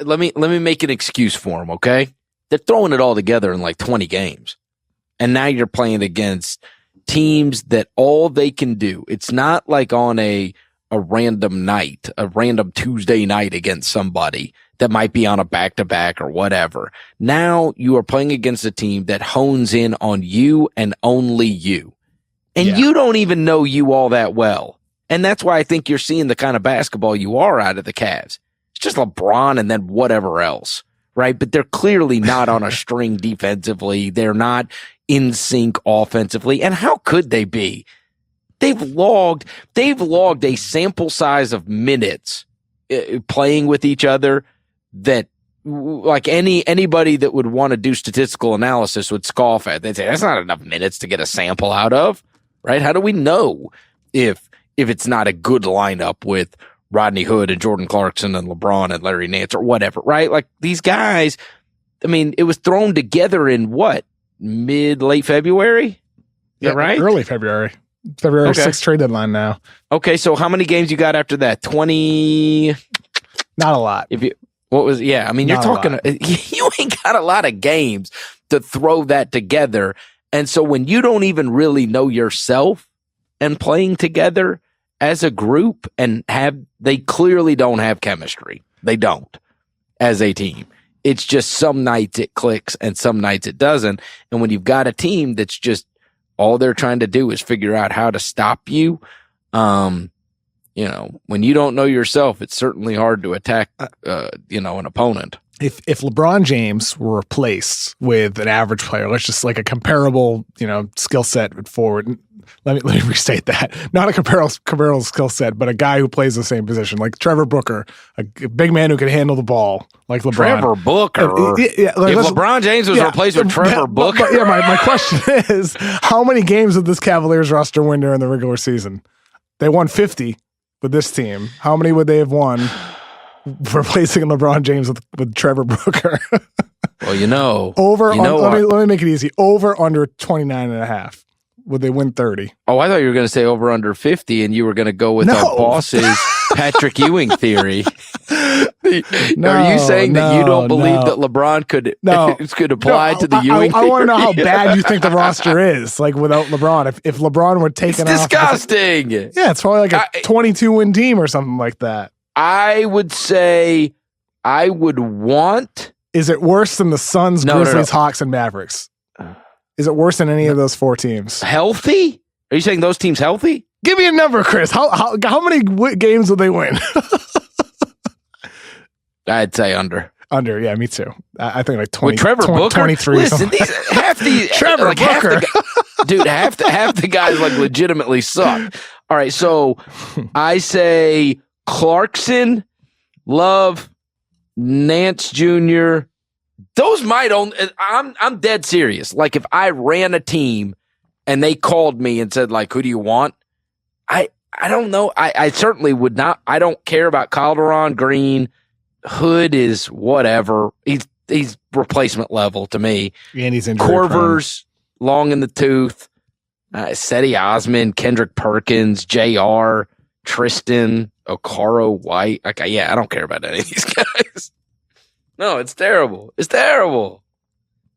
Let me make an excuse for them, okay? They're throwing it all together in like 20 games. And now you're playing against teams that all they can do, it's not like on a random night, a random Tuesday night against somebody that might be on a back-to-back or whatever. Now you are playing against a team that hones in on you and only you. And you don't even know you all that well. And that's why I think you're seeing the kind of basketball you are out of the Cavs. It's just LeBron and then whatever else, right? But they're clearly not on a string defensively. They're not in sync offensively. And how could they be? They've logged a sample size of minutes playing with each other that like anybody that would want to do statistical analysis would scoff at. They'd say, that's not enough minutes to get a sample out of, right? How do we know if it's not a good lineup with Rodney Hood and Jordan Clarkson and LeBron and Larry Nance or whatever, right? Like these guys, I mean, it was thrown together in what? Late February? Yeah, right? Early February. February 6th trade deadline now. Okay, so how many games you got after that? 20? Not a lot. I mean, you're talking, you ain't got a lot of games to throw that together. And so when you don't even really know yourself and playing together as a group and they clearly don't have chemistry. They don't as a team. It's just some nights it clicks and some nights it doesn't. And when you've got a team that's just all they're trying to do is figure out how to stop you, when you don't know yourself, it's certainly hard to attack, an opponent. If LeBron James were replaced with an average player, let's just like a comparable, skill set with forward. Let me restate that. Not a comparable skill set, but a guy who plays the same position, like Trevor Booker, a big man who can handle the ball, like LeBron. Trevor Booker. If LeBron James was replaced with Trevor Booker. But my question is, how many games did this Cavaliers roster win during the regular season? They won 50 with this team. How many would they have won replacing LeBron James with Trevor Booker? Well, let me make it easy. Over under 29.5. Would they win 30? Oh, I thought you were going to say over under 50 and you were going to go with our boss's Patrick Ewing theory. Are you saying that you don't believe that LeBron could apply to the Ewing theory? I want to know how bad you think the roster is, like without LeBron. If LeBron were taken off. It's disgusting. Yeah, it's probably like a 22-win team or something like that. I would say I would want. Is it worse than the Suns, Grizzlies, Hawks, and Mavericks? Is it worse than any of those four teams? Healthy? Are you saying those teams healthy? Give me a number, Chris. How many games will they win? I'd say under. Under, yeah, me too. I think like 20. With Trevor Booker? 23. Listen, half the guys like legitimately suck. All right, so I say Clarkson, Love, Nance Jr., those might only. I'm dead serious. Like if I ran a team and they called me and said like, "Who do you want?" I don't know. I certainly would not. I don't care about Calderon, Green, Hood is whatever. He's replacement level to me. And he's injury Corvers, long in the tooth. Seti Osman, Kendrick Perkins, Jr., Tristan, Okaro, White. Okay, I don't care about any of these guys. No, it's terrible. It's terrible.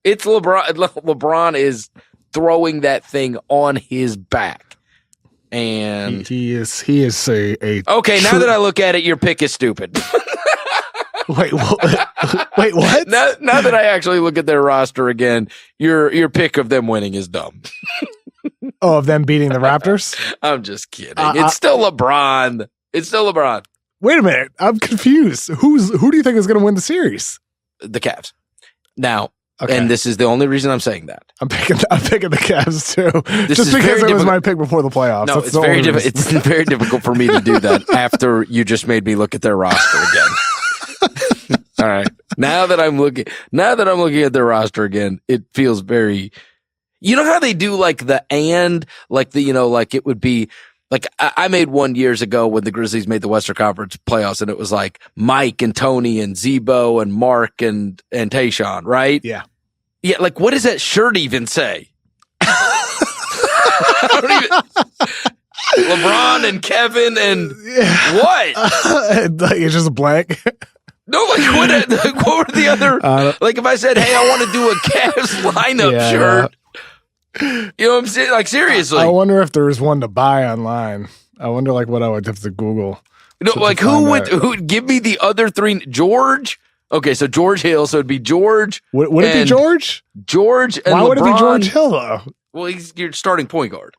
It's LeBron. LeBron is throwing that thing on his back. And he is a okay, now that I look at it, your pick is stupid. Wait, what? Now that I actually look at their roster again, your pick of them winning is dumb. Oh, of them beating the Raptors? I'm just kidding. It's still LeBron. It's still LeBron. Wait a minute. I'm confused. Who do you think is going to win the series? The Cavs. Now, and this is the only reason I'm saying that. I'm picking the Cavs too. Just because it was my pick before the playoffs. No, it's very difficult. It's very difficult for me to do that after you just made me look at their roster again. All right. Now that I'm looking at their roster again, it feels very. You know how they do like the like it would be like I made one years ago when the Grizzlies made the Western Conference playoffs, and it was like Mike and Tony and Zebo and Mark and Tayshaun, right? Yeah. Yeah. Like, what does that shirt even say? I don't even. LeBron and Kevin and what? Like, it's just blank. No, what were the other? Like, if I said, "Hey, I want to do a Cavs lineup shirt," you know what I'm saying? Like, seriously. I wonder if there was one to buy online. I wonder, like, what I would have to Google. No, like, who would give me the other three? George. Okay, so George Hill. So it'd be George. Would it be George? George and why LeBron. Would it be George Hill though? Well, he's your starting point guard.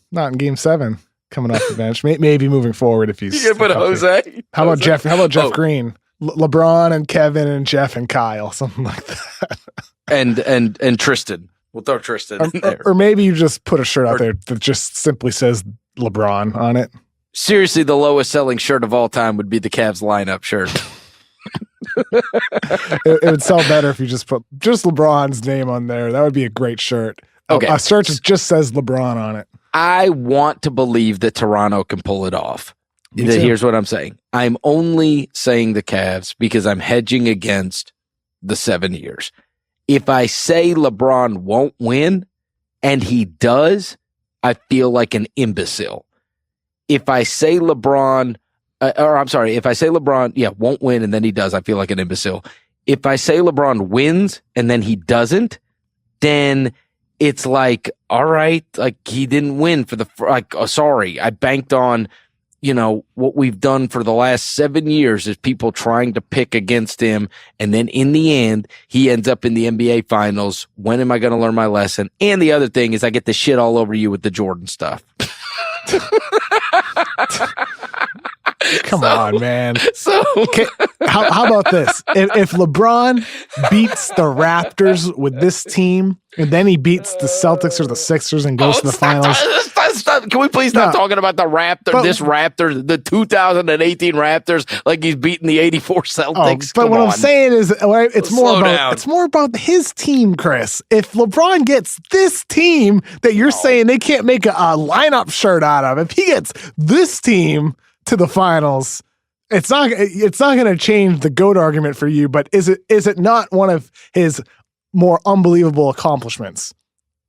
Not in Game 7, coming off the bench. Maybe moving forward if he's. You gonna put Jose? How about Jeff? How about Jeff Green? LeBron and Kevin and Jeff and Kyle, something like that. and Tristan. We'll throw Tristan in there. Or maybe you just put a shirt out there that just simply says LeBron on it. Seriously, the lowest selling shirt of all time would be the Cavs lineup shirt. It would sell better if you just put just LeBron's name on there. That would be a great shirt. Okay. A shirt that just says LeBron on it. I want to believe that Toronto can pull it off. Here's what I'm saying. I'm only saying the Cavs because I'm hedging against the 7 years. If I say LeBron won't win and he does, I feel like an imbecile. If I say LeBron, if I say LeBron, won't win and then he does, I feel like an imbecile. If I say LeBron wins and then he doesn't, then it's like, all right, like he didn't win for sorry, I banked on, what we've done for the last 7 years is people trying to pick against him. And then in the end, he ends up in the NBA finals. When am I going to learn my lesson? And the other thing is I get the shit all over you with the Jordan stuff. Come on, man. How about this? If LeBron beats the Raptors with this team, and then he beats the Celtics or the Sixers and goes to the finals. Stop. Can we please stop talking about the Raptors, the 2018 Raptors, like he's beating the 84 Celtics? But what I'm saying is, it's more about his team, Chris. If LeBron gets this team that you're saying they can't make a lineup shirt out of, if he gets this team to the finals, it's not going to change the GOAT argument for you. But is it not one of his more unbelievable accomplishments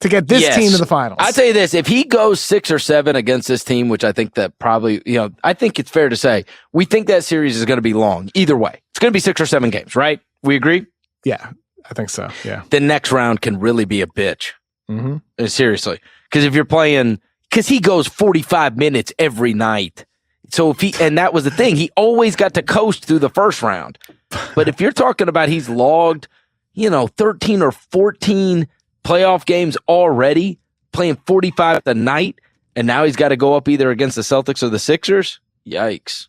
to get this team to the finals? I'll tell you this: if he goes 6 or 7 against this team, which I think that probably, I think it's fair to say we think that series is going to be long. Either way, it's going to be 6 or 7 games, right? We agree? Yeah, I think so. Yeah, the next round can really be a bitch. Mm-hmm. Seriously, because if you're playing, because he goes 45 minutes every night. So and that was the thing, he always got to coast through the first round. But if you're talking about he's logged, 13 or 14 playoff games already, playing 45 a night, and now he's got to go up either against the Celtics or the Sixers. Yikes.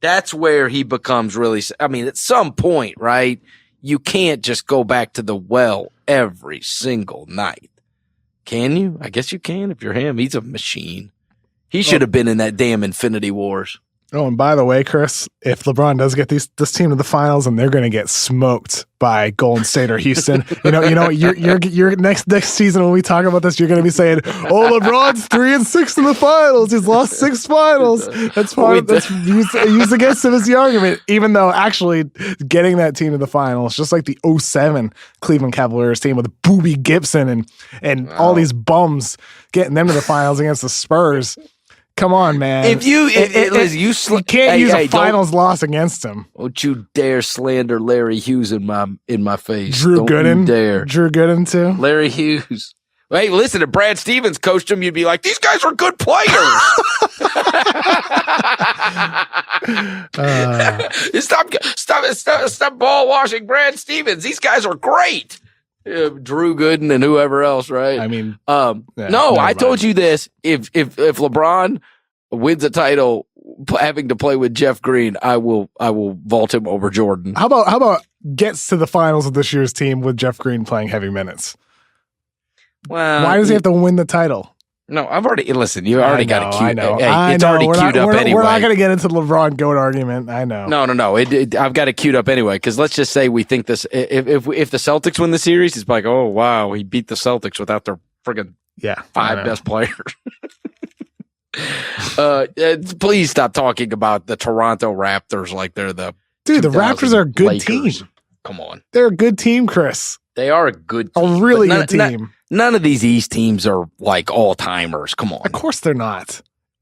That's where he becomes really, at some point, right? You can't just go back to the well every single night. Can you? I guess you can if you're him. He's a machine. He should have been in that damn Infinity Wars. Oh, and by the way, Chris, if LeBron does get this team to the finals, and they're going to get smoked by Golden State or Houston, you're next season when we talk about this, you're going to be saying, "Oh, LeBron's 3-6 in the finals. He's lost 6 finals." That's used against him as the argument, even though actually getting that team to the finals, just like the 2007 Cleveland Cavaliers team with Boobie Gibson and all these bums getting them to the finals against the Spurs. Come on, man. If you can't use a finals loss against him. Don't you dare slander Larry Hughes in my face. Drew Gooden. Dare. Drew Gooden too. Larry Hughes. Hey, listen, if Brad Stevens coached him, you'd be like, these guys are good players. Stop ball washing Brad Stevens. These guys are great. Drew Gooden and whoever else, right? I told you this. If LeBron wins a title having to play with Jeff Green, I will vault him over Jordan. How about gets to the finals of this year's team with Jeff Green playing heavy minutes? Well, why does he have to win the title? No, I've already listen. You already got a cue. I know. Hey, it's already queued up anyway. We're not going to get into the LeBron GOAT argument. I know. No. I've got it queued up anyway. Because let's just say we think this. If the Celtics win the series, it's like, oh wow, he beat the Celtics without their friggin' five best players. Please stop talking about the Toronto Raptors like they're the dude. The Raptors are a good Lakers. team. Come on, they're a good team, Chris. They are a good, really good team. None of these East teams are like all timers. Come on, of course they're not.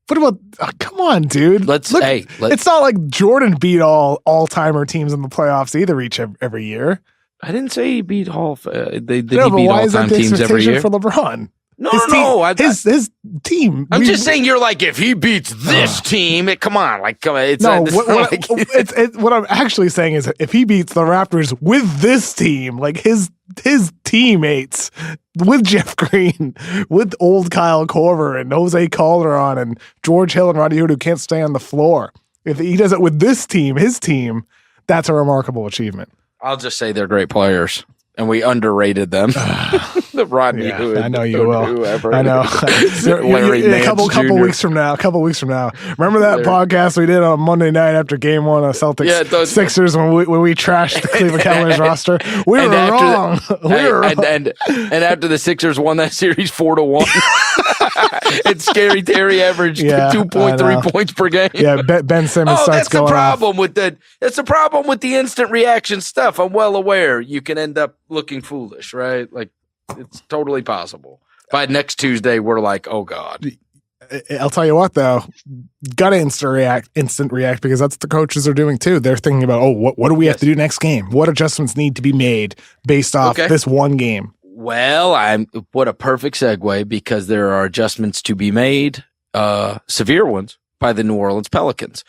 What about? Come on, dude. Let's. It's not like Jordan beat all timer teams in the playoffs either. Every year. I didn't say he beat all. They beat why all time teams every year for LeBron. No. His team. I'm just saying, you're like, if he beats this team, come on. It's no. What I'm actually saying is, if he beats the Raptors with this team, like his teammates, with Jeff Green, with old Kyle Korver and Jose Calderon and George Hill and Rodney Hood, who can't stay on the floor, if he does it with this team, his team, that's a remarkable achievement. I'll just say they're great players. And we underrated them. The Rodney Hood. I know you will. Whoever. I know. A couple weeks from now. Remember that podcast we did on Monday night after Game 1 of Celtics Sixers when we trashed the Cleveland Cavaliers roster? We were wrong. And after the Sixers won that series 4-1, and Scary Terry averaged 2.3 points per game. Yeah, Ben Simmons starts going off. That's the problem with the instant reaction stuff. I'm well aware you can end up looking foolish, right? Like, it's totally possible. By next Tuesday, we're like, oh God. I'll tell you what, though, gotta instant react because that's what the coaches are doing too. They're thinking about, what do we have to do next game? What adjustments need to be made based off this one game? Well, what a perfect segue, because there are adjustments to be made, severe ones, by the New Orleans Pelicans.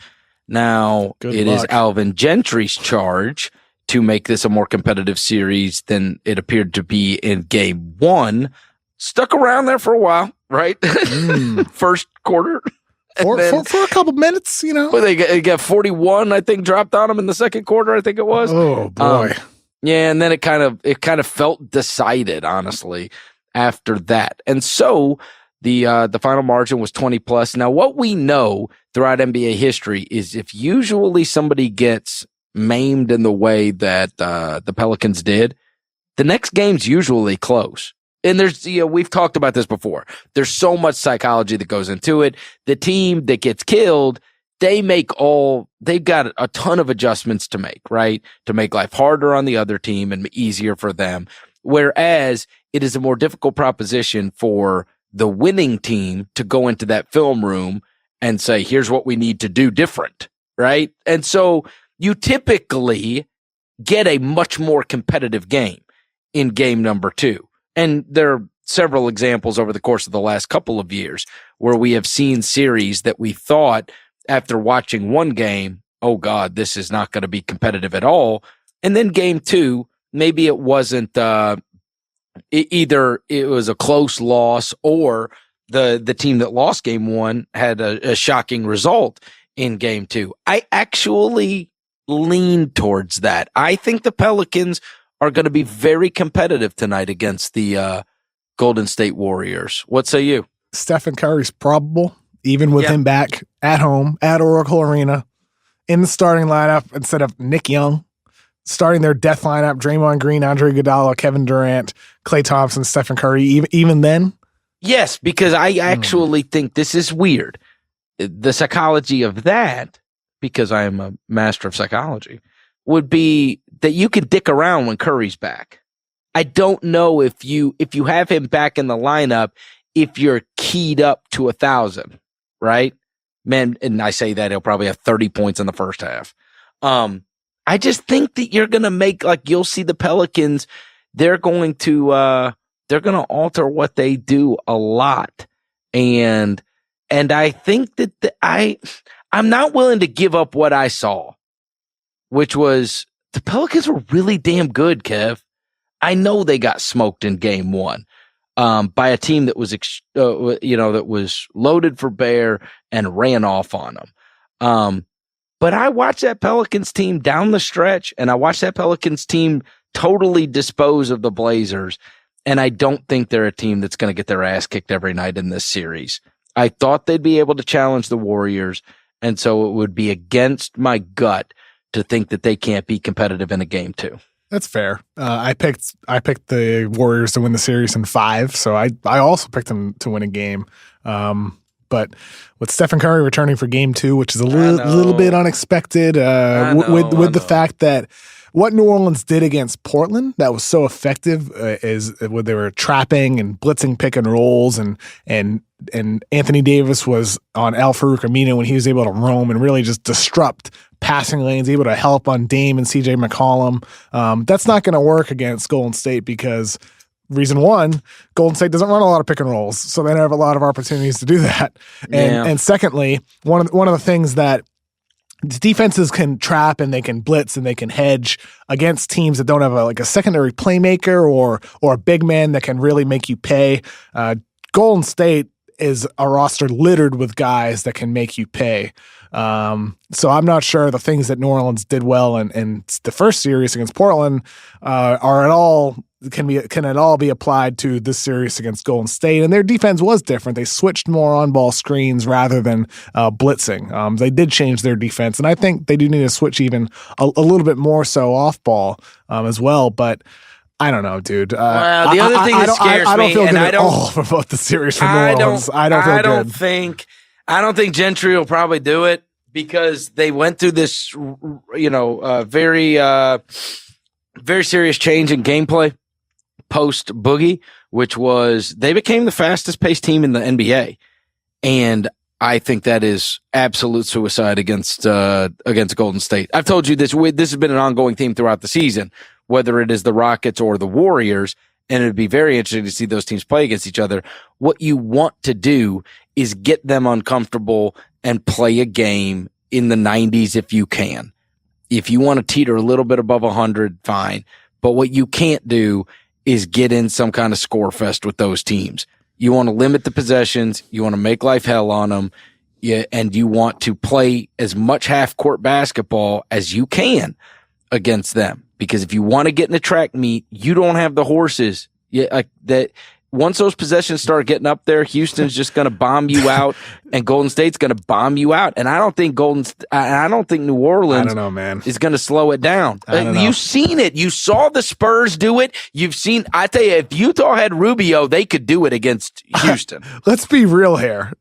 Now, it is Alvin Gentry's charge to make this a more competitive series than it appeared to be in Game 1. Stuck around there for a while, right? First quarter. For a couple minutes, Well, they got 41, I think, dropped on them in the second quarter, I think it was. Oh, boy. And then it kind of felt decided, honestly, after that. And so the final margin was 20+. Now, what we know throughout NBA history is if usually somebody gets maimed in the way that the Pelicans did, the next game's usually close. And we've talked about this before. There's so much psychology that goes into it. The team that gets killed, they've got a ton of adjustments to make, right? To make life harder on the other team and easier for them. Whereas it is a more difficult proposition for the winning team to go into that film room and say, here's what we need to do different, right? And so you typically get a much more competitive game in game number 2. And there are several examples over the course of the last couple of years where we have seen series that we thought after watching one game, oh God, this is not going to be competitive at all. And then game 2, maybe it wasn't, either it was a close loss or the team that lost game 1 had a shocking result in game 2. I actually lean towards that. I think the Pelicans are going to be very competitive tonight against the Golden State Warriors. What say you? Stephen Curry's probable, even with him back at home at Oracle Arena in the starting lineup instead of Nick Young. Starting their death lineup, Draymond Green, Andre Iguodala, Kevin Durant, Klay Thompson, Stephen Curry, even then? Yes, because I actually think this is weird. The psychology of that, because I am a master of psychology, would be that you can dick around when Curry's back. I don't know if you have him back in the lineup, if you're keyed up to 1,000, right? Man, and I say that he'll probably have 30 points in the first half. I just think that you're going to make, like, you'll see the Pelicans, they're going to alter what they do a lot. And I think that I'm not willing to give up what I saw, which was the Pelicans were really damn good, Kev. I know they got smoked in game 1 by a team that was, that was loaded for bear and ran off on them. But I watched that Pelicans team down the stretch, and I watched that Pelicans team totally dispose of the Blazers. And I don't think they're a team that's going to get their ass kicked every night in this series. I thought they'd be able to challenge the Warriors, and so it would be against my gut to think that they can't be competitive in a game 2. That's fair. I picked the Warriors to win the series in 5, so I also picked them to win a game. But with Stephen Curry returning for game 2, which is a little bit unexpected, with the fact that what New Orleans did against Portland that was so effective is when they were trapping and blitzing pick and rolls, and Anthony Davis was on Al-Farouq Aminu when he was able to roam and really just disrupt passing lanes, able to help on Dame and CJ McCollum. That's not going to work against Golden State because reason one, Golden State doesn't run a lot of pick and rolls, so they don't have a lot of opportunities to do that. And secondly, one of the things that defenses can trap and they can blitz and they can hedge against teams that don't have a secondary playmaker or a big man that can really make you pay. Golden State is a roster littered with guys that can make you pay. So I'm not sure the things that New Orleans did well in the first series against Portland can at all be applied to this series against Golden State. And their defense was different. They switched more on-ball screens rather than blitzing. They did change their defense, and I think they do need to switch even a little bit more so off-ball as well. But I don't know, dude. Well, the other thing that scares me, I don't feel good at all about the series from New Orleans. I don't think Gentry will probably do it because they went through this, very serious change in gameplay post Boogie, which was they became the fastest paced team in the NBA. And I think that is absolute suicide against Golden State. I've told you this. This has been an ongoing theme throughout the season, whether it is the Rockets or the Warriors, and it'd be very interesting to see those teams play against each other. What you want to do is get them uncomfortable and play a game in the 90s if you can. If you want to teeter a little bit above 100, fine. But what you can't do is get in some kind of score fest with those teams. You want to limit the possessions. You want to make life hell on them. And you want to play as much half-court basketball as you can against them. Because if you want to get in a track meet, you don't have the horses. Once those possessions start getting up there, Houston's just going to bomb you out, and Golden State's going to bomb you out. And I don't think New Orleans is going to slow it down. You've seen it. You saw the Spurs do it. I tell you, if Utah had Rubio, they could do it against Houston. Let's be real here.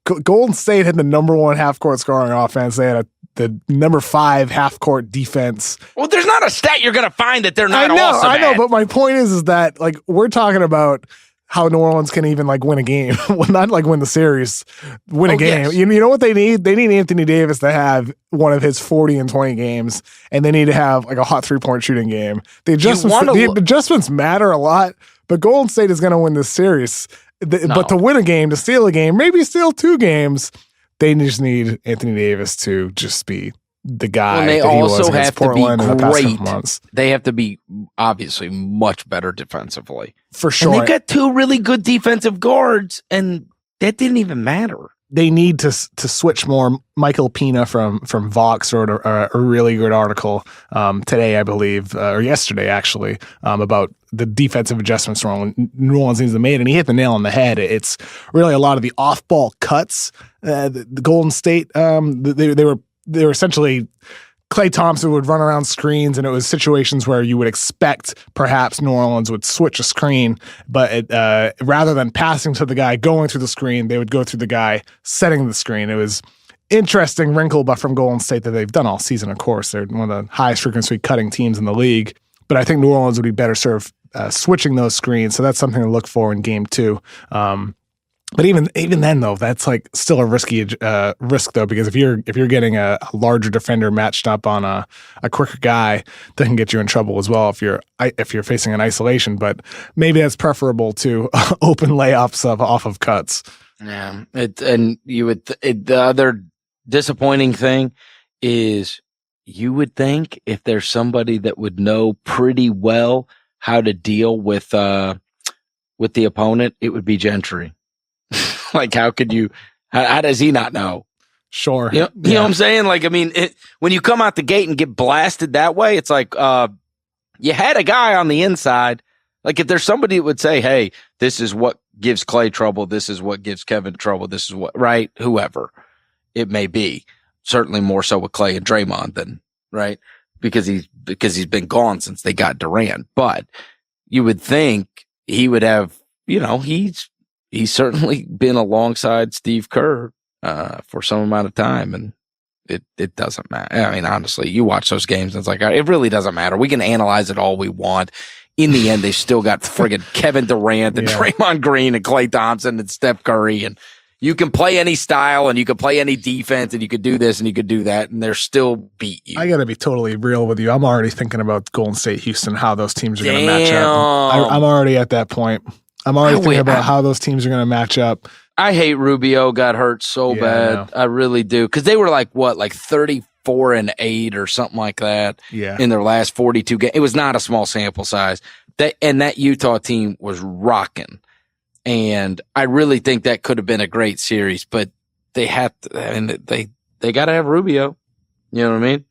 Golden State had the number 1 half-court scoring offense. They had the number 5 half-court defense. Well, there's not a stat you're going to find that they're not also I know, at. But my point is that we're talking about how New Orleans can even win a game. Well, not win the series, win a game. Yes. You know what they need? They need Anthony Davis to have one of his 40 and 20 games, and they need to have a hot 3-point shooting game. The adjustments matter a lot, but Golden State is going to win this series. But to win a game, to steal a game, maybe steal 2 games, they just need Anthony Davis to just be the guy. Well, they that he also was have to Portland be in the past great. couple months. They have to be obviously much better defensively. For sure. And they've got 2 really good defensive guards, and that didn't even matter. They need to switch more. Michael Pina from Vox wrote a really good article today, I believe, or yesterday actually, about the defensive adjustments New Orleans needs to make, and he hit the nail on the head. It's really a lot of the off-ball cuts. The Golden State, they were essentially Klay Thompson would run around screens, and it was situations where you would expect perhaps New Orleans would switch a screen, but rather than passing to the guy going through the screen, they would go through the guy setting the screen. It was interesting wrinkle, but from Golden State that they've done all season, of course. They're one of the highest frequency cutting teams in the league, but I think New Orleans would be better served switching those screens, so that's something to look for in game 2. But even then, though, that's still a risky risk, though, because if you're getting a larger defender matched up on a quicker guy, that can get you in trouble as well if you're facing an isolation. But maybe that's preferable to open layups off of cuts. Yeah, the other disappointing thing is you would think if there's somebody that would know pretty well how to deal with the opponent, it would be Gentry. How does he not know? Sure. You know what I'm saying? When you come out the gate and get blasted that way, it's you had a guy on the inside. Like if there's somebody that would say, hey, this is what gives Clay trouble. This is what gives Kevin trouble. This is what, right? Whoever it may be. Certainly more so with Clay and Draymond than, right? Because he's been gone since they got Durant. But you would think he would have, he's certainly been alongside Steve Kerr, for some amount of time. And it doesn't matter. I mean, honestly, you watch those games and it's like, it really doesn't matter. We can analyze it all we want. In the end, they still got friggin' Kevin Durant and Draymond Green and Klay Thompson and Steph Curry. And you can play any style and you can play any defense and you could do this and you could do that and they're still beat you. I got to be totally real with you. I'm already thinking about Golden State, Houston, how those teams are going to match up. I'm already at that point. I'm already thinking about how those teams are going to match up. I hate Rubio got hurt so bad. I really do. Because they were like 34-8 or something like that in their last 42 games. It was not a small sample size. That Utah team was rocking. And I really think that could have been a great series, but they have to, and they got to have Rubio. You know what I mean?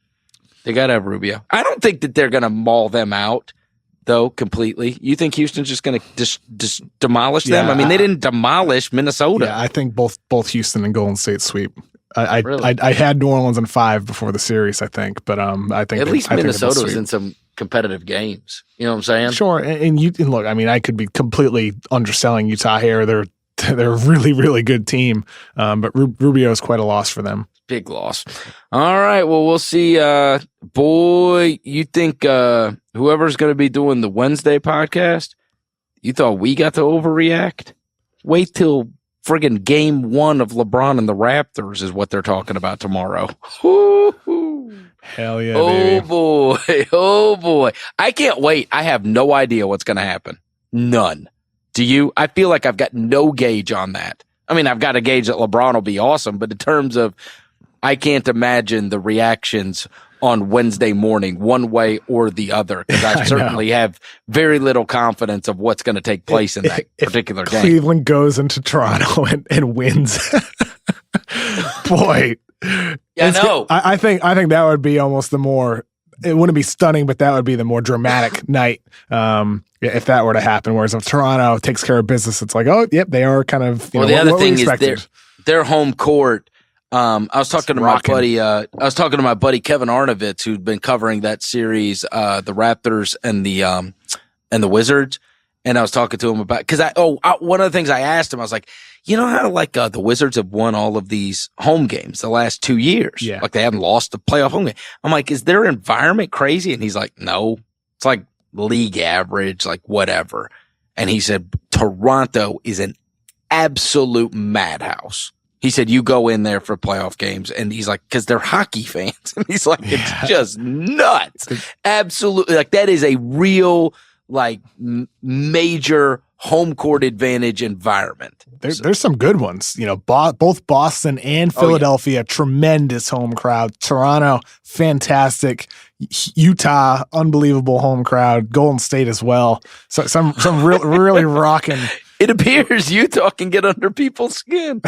They got to have Rubio. I don't think that they're going to maul them out, though, completely. You think Houston's just going to just demolish them? I mean, they didn't demolish Minnesota. Yeah, I think both Houston and Golden State sweep. I had New Orleans in 5 before the series, I think, but I think at least Minnesota was in some competitive games. You know what I'm saying? Sure, and look, I mean, I could be completely underselling Utah here. They're a really, really good team, but Rubio is quite a loss for them. Big loss. All right, well, we'll see. Boy, you think whoever's going to be doing the Wednesday podcast, you thought we got to overreact? Wait till friggin' game 1 of LeBron and the Raptors is what they're talking about tomorrow. Hell yeah, baby. Oh boy. I can't wait. I have no idea what's going to happen. None. Do you? I feel like I've got no gauge on that. I mean, I've got a gauge that LeBron will be awesome, but in terms of, I can't imagine the reactions on Wednesday morning, one way or the other, because I certainly have very little confidence of what's going to take place in that particular game. Cleveland goes into Toronto and wins. Boy. Yeah, I know. I think that would be almost the more, it wouldn't be stunning, but that would be the more dramatic night if that were to happen. Whereas if Toronto takes care of business, it's like, oh, yep, they are kind of, the other thing is their home court. I was talking to my buddy Kevin Arnovitz, who'd been covering that series, the Raptors and the Wizards. And I was talking to him about, one of the things I asked him, I was like, you know how the Wizards have won all of these home games the last 2 years? Yeah. Like they haven't lost a playoff home game. I'm like, is their environment crazy? And he's like, no, it's like league average, like whatever. And he said, Toronto is an absolute madhouse. He said, you go in there for playoff games. And he's like, because they're hockey fans. And he's like, it's just nuts. Absolutely. Like that is a real, major home court advantage environment. There's some good ones. Both Boston and Philadelphia, tremendous home crowd. Toronto, fantastic. Utah, unbelievable home crowd. Golden State as well. So some really rocking. It appears Utah can get under people's skin.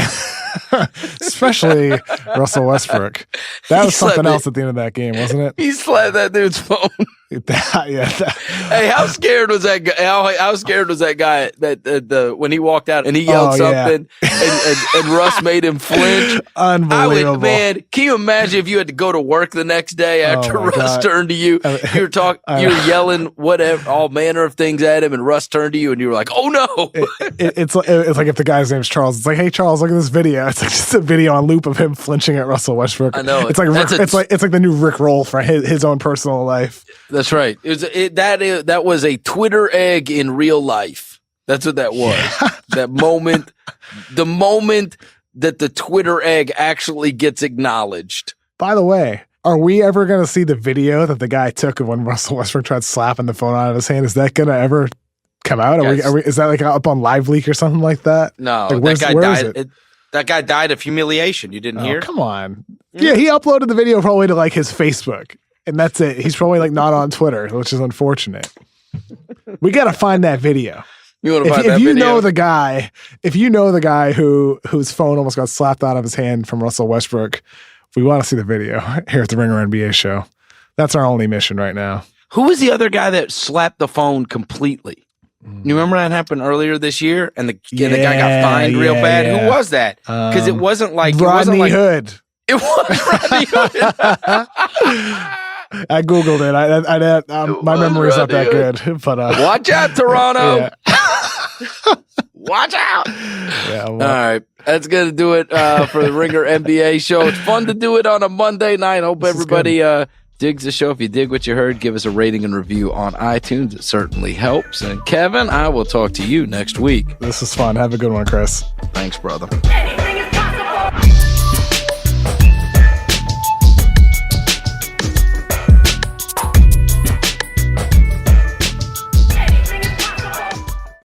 Especially Russell Westbrook. That was something else at the end of that game, wasn't it? He slapped that dude's phone. Hey, how scared was that guy? How scared was that guy that when he walked out and he yelled something and Russ made him flinch? Unbelievable. Man, can you imagine if you had to go to work the next day after Russ turned to you? You were yelling whatever, all manner of things at him, and Russ turned to you and you were like, "Oh no!" It's like if the guy's name's Charles, it's like, "Hey Charles, look at this video." It's like just a video on loop of him flinching at Russell Westbrook. I know. It's like the new Rick Roll for his own personal life. That's right. That was a Twitter egg in real life. That's what that was. That moment, the moment that the Twitter egg actually gets acknowledged. By the way, are we ever going to see the video that the guy took of when Russell Westbrook tried slapping the phone out of his hand? Is that going to ever come out? Is that up on Live Leak or something like that? No, that guy died. That guy died of humiliation. You didn't hear? Come on. Yeah, he uploaded the video probably to his Facebook. And that's it. He's probably not on Twitter, which is unfortunate. We got to find that video. You want to find that video? If you know the guy whose phone almost got slapped out of his hand from Russell Westbrook, we want to see the video here at the Ringer NBA show. That's our only mission right now. Who was the other guy that slapped the phone completely? You remember that happened earlier this year, and the guy got fined real bad. Yeah. Who was that? Because it wasn't like Rodney Hood. It was Rodney Hood. I googled it. My memory's not that good, but watch out, Toronto. Watch out. Yeah, all right. That's going to do it for the Ringer NBA show. It's fun to do it on a Monday night. Hope everybody digs the show. If you dig what you heard, give us a rating and review on iTunes. It certainly helps. And Kevin, I will talk to you next week. This is fun. Have a good one, Chris. Thanks, brother. Anything is possible.